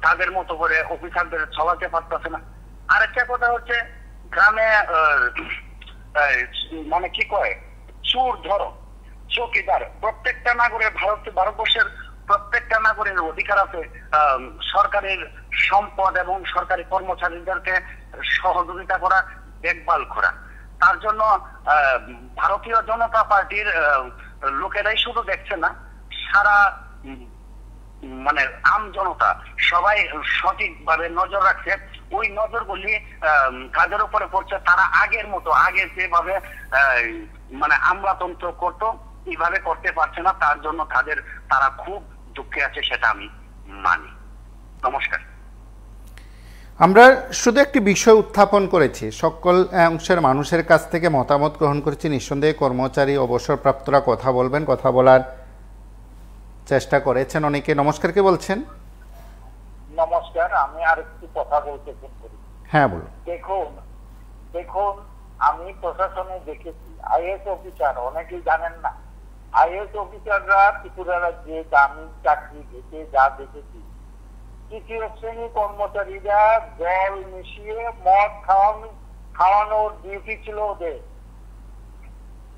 তাদের মতো করে অফিসারদের চালাতে পারতেছে না। আরেকটা কথা হচ্ছে, গ্রামে কি কয়, চোর ধরো, চৌকিদার, প্রত্যেকটা নাগরিক, ভারতবর্ষের প্রত্যেকটা নাগরিকের অধিকার আছে সরকারের সম্পদ এবং সরকারি কর্মচারীদেরকে সহযোগিতা করা, দেখভাল করা। তার জন্য ভারতীয় জনতা পার্টির লোকেরাই শুধু দেখছে না, সারা আম জনতা সবাই সঠিকভাবে নজর রাখছে। ওই নজরগুলি কাদের উপরে পড়ছে, তারা আগের মতো, আগে যেভাবে আমলাতন্ত্র করতো এইভাবে করতে পারছে না। তার জন্য তারা খুব দুঃখে আছে, সেটা আমি মানি। নমস্কার। আমরা শুধু একটি বিষয় উত্থাপন করেছি, সকল অংশের মানুষের কাছ থেকে মতামত গ্রহণ করেছি। নিঃসন্দেহে কর্মচারী, অবসরপ্রাপ্তরা কথা বলবেন, কথা বলার চেষ্টা করেছেন অনেকে। নমস্কার, কে বলছেন? নমস্কার, আমি আর একটু কথা বলতে চাই। হ্যাঁ, বলুন। দেখুন, আমি প্রশাসনে দেখেছি আইএস অফিসার, অনেকেই জানেন না, আইএস অফিসাররা ত্রিপুরা রাজ্যে দামি চাকরি ঘেটে যা দেখেছি, তৃতীয় শ্রেণী কর্মচারীরা জল মিশিয়ে মদ খাওয়ানোর ডিউটি ছিল ওদের।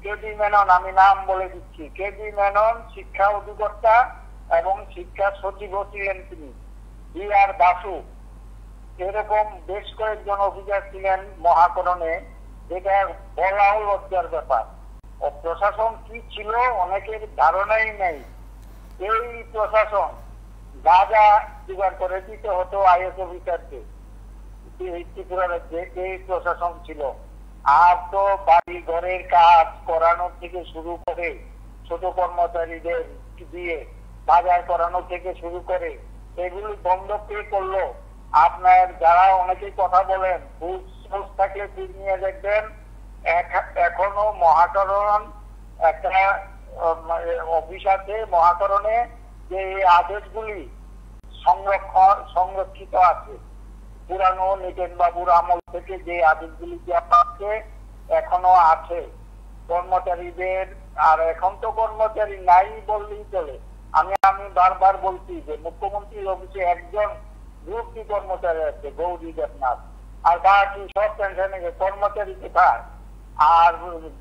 কেডি মেনন, আমি নাম বলে দিচ্ছি, কেডি মেনন শিক্ষা অধিকর্তা এবং শিক্ষা সচিবও ছিলেন তিনি। আর বাসু, এরকম বেশ কয়েকজন অফিসার ছিলেন মহাকরণে, যেটা বলাও লজ্জার ব্যাপার। প্রশাসন কি ছিল অনেকের ধারণাই নেই। এই প্রশাসন গাঁজা জোগাড় করে দিতে হতো আইএস অফিসারকে, এই ত্রিপুরা রাজ্যে এই প্রশাসন ছিল। আর তো বাড়ি ঘরের কাজ করানো থেকে শুরু করে, ছোট কর্মচারীদের দিয়ে বাজার করানো থেকে শুরু করে, এগুলি বন্ধ কে করলো? আপনার যারা অনেকেই কথা বলেন, বুঝ থাকলে বুঝ নিয়ে দেখবেন, এখনো মহাকরণ একটা অফিস আছে মহাকরণে, যে আদেশগুলি সংরক্ষিত আছে। পুরানো নিতেন বাবুর আমল থেকে যে আদেশগুলি দেওয়া আছে এখনো আছে কর্মচারীদের। আর এখন তো কর্মচারী নাই বললেই চলে, আমি বারবার বলছি যে মুখ্যমন্ত্রীর অফিসে একজন গ্রুপটি কর্মচারী আছে, গৌরী দেবনাথ, আর বাকি সব পেনশনে কর্মচারী কোথায়? আর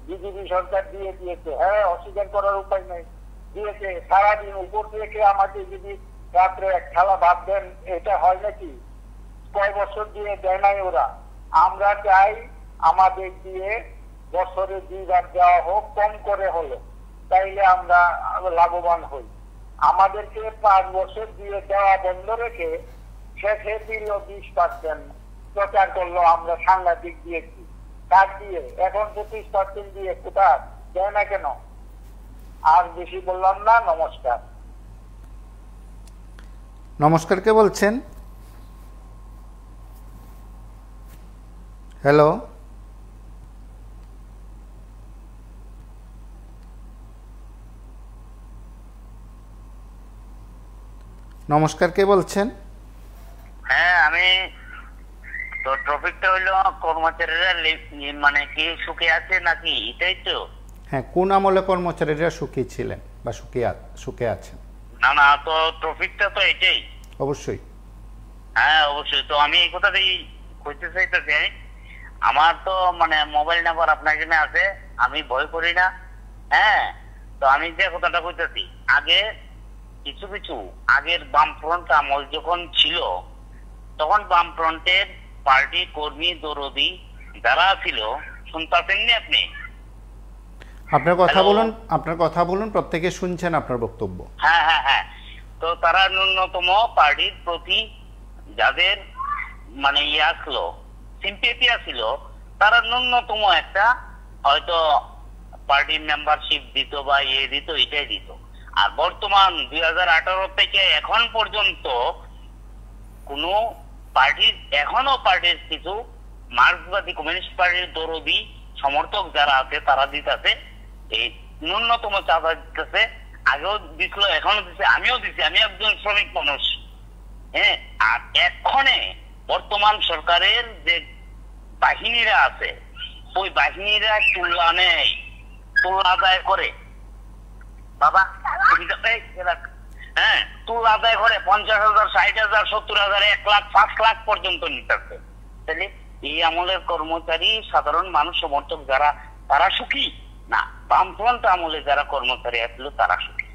বিজেপি সরকার দিয়ে দিয়েছে, হ্যাঁ অস্বীকার করার উপায় নেই, দিয়েছে। সারাদিন উপর থেকে আমাকে যদি রাত্রে এক থালা ভাত দেন, এটা হয় নাকি? কয় বছর দিয়ে দেয় নাই ওরা। আমরা চাই আমাদের দিয়ে বছরে 2 বার দেওয়া হোক, কম করে হলো, তাইলে আমরা লাভবান হই। আমাদেরকে 5 বছর দিয়ে দেওয়া বন্ধ রেখে শেষে দিল 20% প্রচার করলো আমরা সাংঘাতিক দিয়েছি। কাজ দিয়ে এখন 25% দিয়ে কোথায় দেয় না কেন? আর বেশি বললাম না, নমস্কার। নমস্কার, কে বলছেন? হ্যালো, নমস্কার, কে বলছেন? হ্যাঁ, আমি তো টপিকটা হইলো কর্মচারীরা মানে কি সুখে আছে নাকি, এটাই তো? হ্যাঁ, কোন আমলে কর্মচারীরা সুখী ছিলেন বা সুখে আছেন? না না, তো টপিকটা তো এটাই। অবশ্যই। হ্যাঁ অবশ্যই। তো আমি এই কথাটাই কইতে চাইতেছি, আমার তো মানে মোবাইল নাম্বার আপনার এখানে আছে, আমি ভয় করি না। হ্যাঁ, তো আমি যে কথাটা কইতেছি, আগে কিছু আগের বামফ্রন্ট আমল যখন ছিল, তখন বামফ্রন্টের পার্টি কর্মী দরদি যারা ছিল, শুনতেছেননি আপনি? আপনার কথা বলুন, প্রত্যেকে শুনছেন আপনার বক্তব্য। হ্যাঁ হ্যাঁ হ্যাঁ। তো তারা ন্যূনতম পার্টির প্রতি যাদের মানে আসলো, সিম্পেথি আসছিল, তারা ন্যূনতম একটা হয়তো পার্টির মেম্বারশিপ দিত বা দিত, এটাই দিত। আর বর্তমান 2018 থেকে এখন পর্যন্ত কোন পার্টির, এখনো পার্টির কিছু মার্ক্সবাদী কমিউনিস্ট পার্টির দরদি সমর্থক যারা আছে তারা দিতেছে, এই ন্যূনতম চাঁদা দিতেছে। আগেও দিছিল, এখনো দিচ্ছে, আমিও দিচ্ছি, আমি একজন শ্রমিক মানুষ। হ্যাঁ, আর এক্ষণে বর্তমান সরকারের যে বাহিনীরা আছে, ওই বাহিনীরা তুলনা নেই, তুলনা আদায় করে। বাবা হ্যাঁ, তুল আদায় করে 50,000, 60,000, 70,000, 1 লাখ, 5 লাখ পর্যন্ত নিতেছে। তাহলে এই আমলের কর্মচারী, সাধারণ মানুষ সমর্থক যারা, তারা সুখী না? বামফ্রন্ট আমলে যারা কর্মচারী আসছিল তারা সুখী।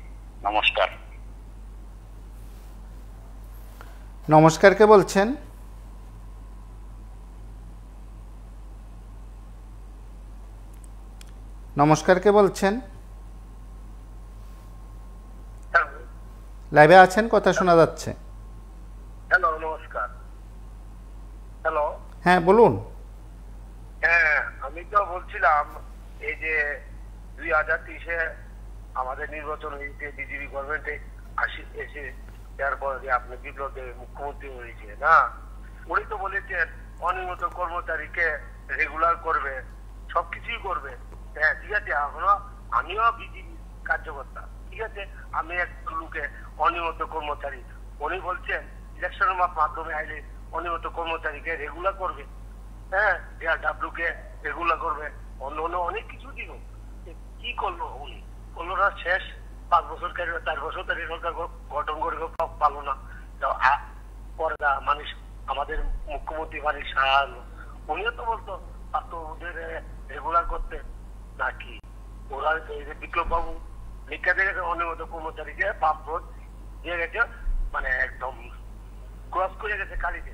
নমস্কার। নমস্কার, কে বলছেন? নমস্কার, কে বলছেন? লাইভে আছেন, কথা শোনা যাচ্ছে। হ্যালো, নমস্কার। হ্যালো, হ্যাঁ বলুন। হ্যাঁ, আমি তো বলছিলাম এই যে 2023-এ আমাদের নির্বাচন হয়েছে, বিজেপি গভর্নমেন্টে এসে তারপর আপনি বিপ্লবে মুখ্যমন্ত্রী হয়েছে না, উনি তো বলেছেন অনিয়মিত কর্মচারীকে রেগুলার করবে, সবকিছুই করবে। হ্যাঁ ঠিক আছে, এখনো আমিও বিজেপি কার্যকর্তা, ঠিক আছে, আমি এক লোকে অনিয়মিত কর্মচারী, উনি বলছেন ইলেকশনের মাধ্যমে আইলে অনিয়মিত কর্মচারীকে রেগুলার করবে। হ্যাঁ, DRW কে রেগুলার করবে, অন্য অনেক কিছু দিব। কি করলো উনি? করলো না। শেষ 5 বছর 4 বছর তাদের সরকার গঠন করে পারলো না। পরে মানুষ আমাদের মুখ্যমন্ত্রী মানিক সাহা, উনিও তো বলতো তো ওদের রেগুলার করতে নাকি। ওরা বিপ্লব বাবু লিখা দিয়ে গেছে অনিয়মিত কর্মচারীকে বামফ্রন্ট দিয়ে গেছে, মানে একদম ক্রস করে গেছে কালিতে।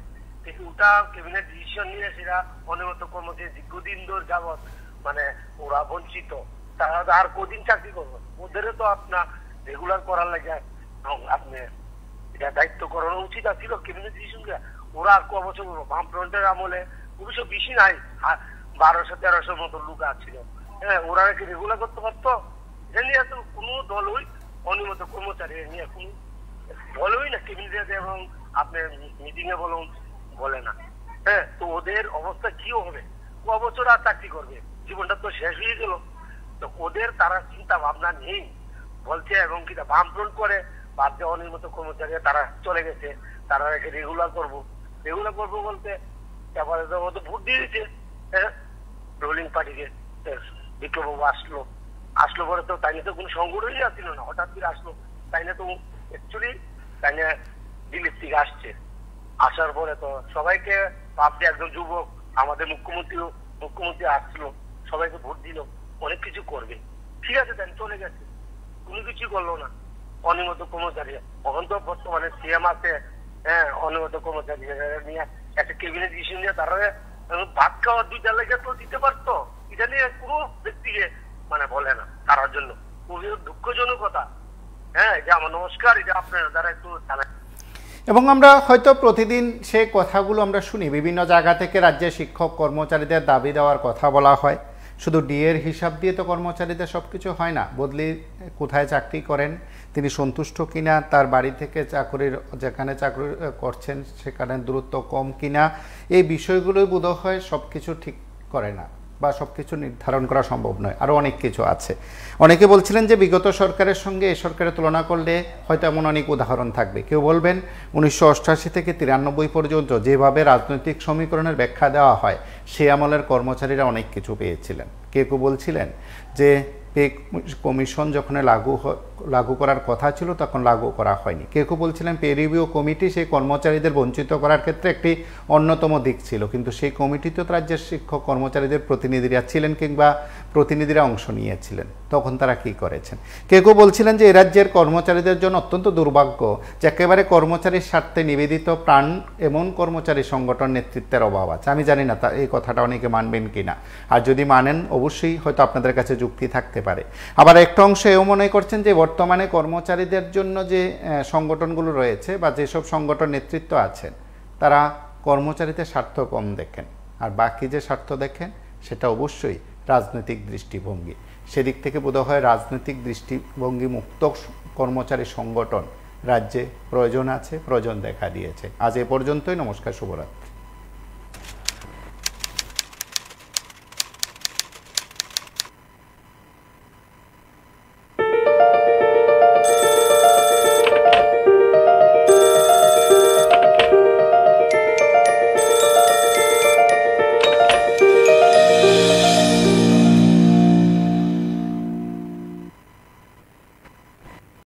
ওটা ক্যাবিনেট ডিসিশন নিয়ে সেটা অনিয়মিত কর্মচারী দীর্ঘদিন ধরে যাবত মানে ওরা বঞ্চিত, তারা আর কদিন চাকরি করবো? ওদেরও তো আপনার রেগুলার করার লাগে আপনি এটা দায়িত্ব করানো উচিত ছিল ক্যাবিনেট ডিসিশন। ওরা আর ক বছর বামফ্রন্টের আমলে 1920 নাই, 1200-1300 মতো লোক আছিল। হ্যাঁ, ওরা কি রেগুলার করতে পারতো? এটা নিয়ে তো কোনো দলই অনিয়মিত কর্মচারী নিয়ে কোনো বলই না, ক্যাবিনেট এবং আপনার মিটিং এ বলুন বলে না। হ্যাঁ, তো ওদের অবস্থা কি হবে? ক বছর আর চাকরি করবে? জীবনটা তো শেষ হয়ে গেল। তো ওদের তারা চিন্তা ভাবনা নেই বলছে, এবং কি বামফ্রন্ট করে বাদ যে অনিয়মিত কর্মচারী তারা চলে গেছে, তারা রেগুলার করবো বলতে তারপরে তো ভোট দিয়ে দিচ্ছে। হ্যাঁ, রুলিং পার্টিকে বিপ্লববাবু আসলো পরে তো তাই তো কোনো সংগঠনই আসছিল না, হঠাৎ করে আসলো তাইলে তো অ্যাকচুয়ালি তাইলে দিল্লির থেকে আসছে, আসার পরে তো সবাইকে ভাবছে একজন যুবক আমাদের মুখ্যমন্ত্রী আসছিল, সবাইকে ভোট দিল, অনেক কিছু করবে, ঠিক আছে দেন চলে গেছে, কোনো কিছু করলো না। অনিয়মিত কর্মচারী এখন তো বর্তমানে সিএম আছে, হ্যাঁ অনিয়মিত কর্মচারী নিয়ে একটা ক্যাবিনেট ডিসিশন নিয়ে তারা ভাত খাওয়ার 2টা লেগে তো দিতে পারতো, এটা নিয়ে কোনো ব্যক্তিকে মানে বলে না তার জন্য, খুবই দুঃখজনক কথা। হ্যাঁ এটা আমার নমস্কার, এটা আপনার দ্বারা একটু জানাই। এবং আমরা হয়তো প্রতিদিন সে কথাগুলো আমরা শুনি, বিভিন্ন জায়গা থেকে রাজ্যের শিক্ষক কর্মচারীদের দাবি দেওয়ার কথা বলা হয়। শুধু ডিএর হিসাব দিয়ে তো কর্মচারীদের সব কিছু হয় না, বদলি কোথায় চাকরি করেন, তিনি সন্তুষ্ট কিনা, তার বাড়ি থেকে চাকরির যেখানে চাকরি করছেন সেখানে দূরত্ব কম কিনা, এই বিষয়গুলোই বোধহয় সব কিছু ঠিক করে না বা সব কিছু নির্ধারণ করা সম্ভব নয়। আরও অনেক কিছু আছে। অনেকে বলছিলেন যে বিগত সরকারের সঙ্গে এই সরকারের তুলনা করলে হয়তো এমন অনেক উদাহরণ থাকবে। কেউ বলবেন 1988 থেকে 93 পর্যন্ত যেভাবে রাজনৈতিক সমীকরণের ব্যাখ্যা দেওয়া হয় সে আমলের কর্মচারীরা অনেক কিছু পেয়েছিলেন। কেউ বলছিলেন যে পে কমিশন যখন লাগু করার কথা ছিল তখন লাগু করা হয়নি। কেউ বলছিলেন পে রিভিউ কমিটি সেই কর্মচারীদের বঞ্চিত করার ক্ষেত্রে একটি অন্যতম দিক ছিল, কিন্তু সেই কমিটিতে তো রাজ্যের শিক্ষক কর্মচারীদের প্রতিনিধিরা ছিলেন কিংবা প্রতিনিধিরা অংশ নিয়েছিলেন, তখন তারা কি করেছেন। কেউ বলছিলেন যে এ রাজ্যের কর্মচারীদের জন্য অত্যন্ত দুর্ভাগ্য যে একেবারে কর্মচারীর স্বার্থে নিবেদিত প্রাণ এমন কর্মচারী সংগঠন নেতৃত্বের অভাব আছে। আমি জানি না এই কথাটা অনেকে মানবেন কিনা, আর যদি মানেন অবশ্যই হয়তো আপনাদের কাছে যুক্তি থাকতে পারে। আবার একটা অংশ এও মনে করছেন যে বর্তমানে কর্মচারীদের জন্য যে সংগঠনগুলো রয়েছে বা যেসব সংগঠন নেতৃত্ব আছেন তারা কর্মচারীদের স্বার্থ কম দেখেন, আর বাকি যে স্বার্থ দেখেন সেটা অবশ্যই রাজনৈতিক দৃষ্টিভঙ্গি। সেদিক থেকে বোধহয় রাজনৈতিক দৃষ্টিভঙ্গি মুক্ত কর্মচারী সংগঠন রাজ্যে প্রয়োজন আছে, প্রয়োজন দেখা দিয়েছে। আজ এ পর্যন্তই। নমস্কার, শুভরাত্রি।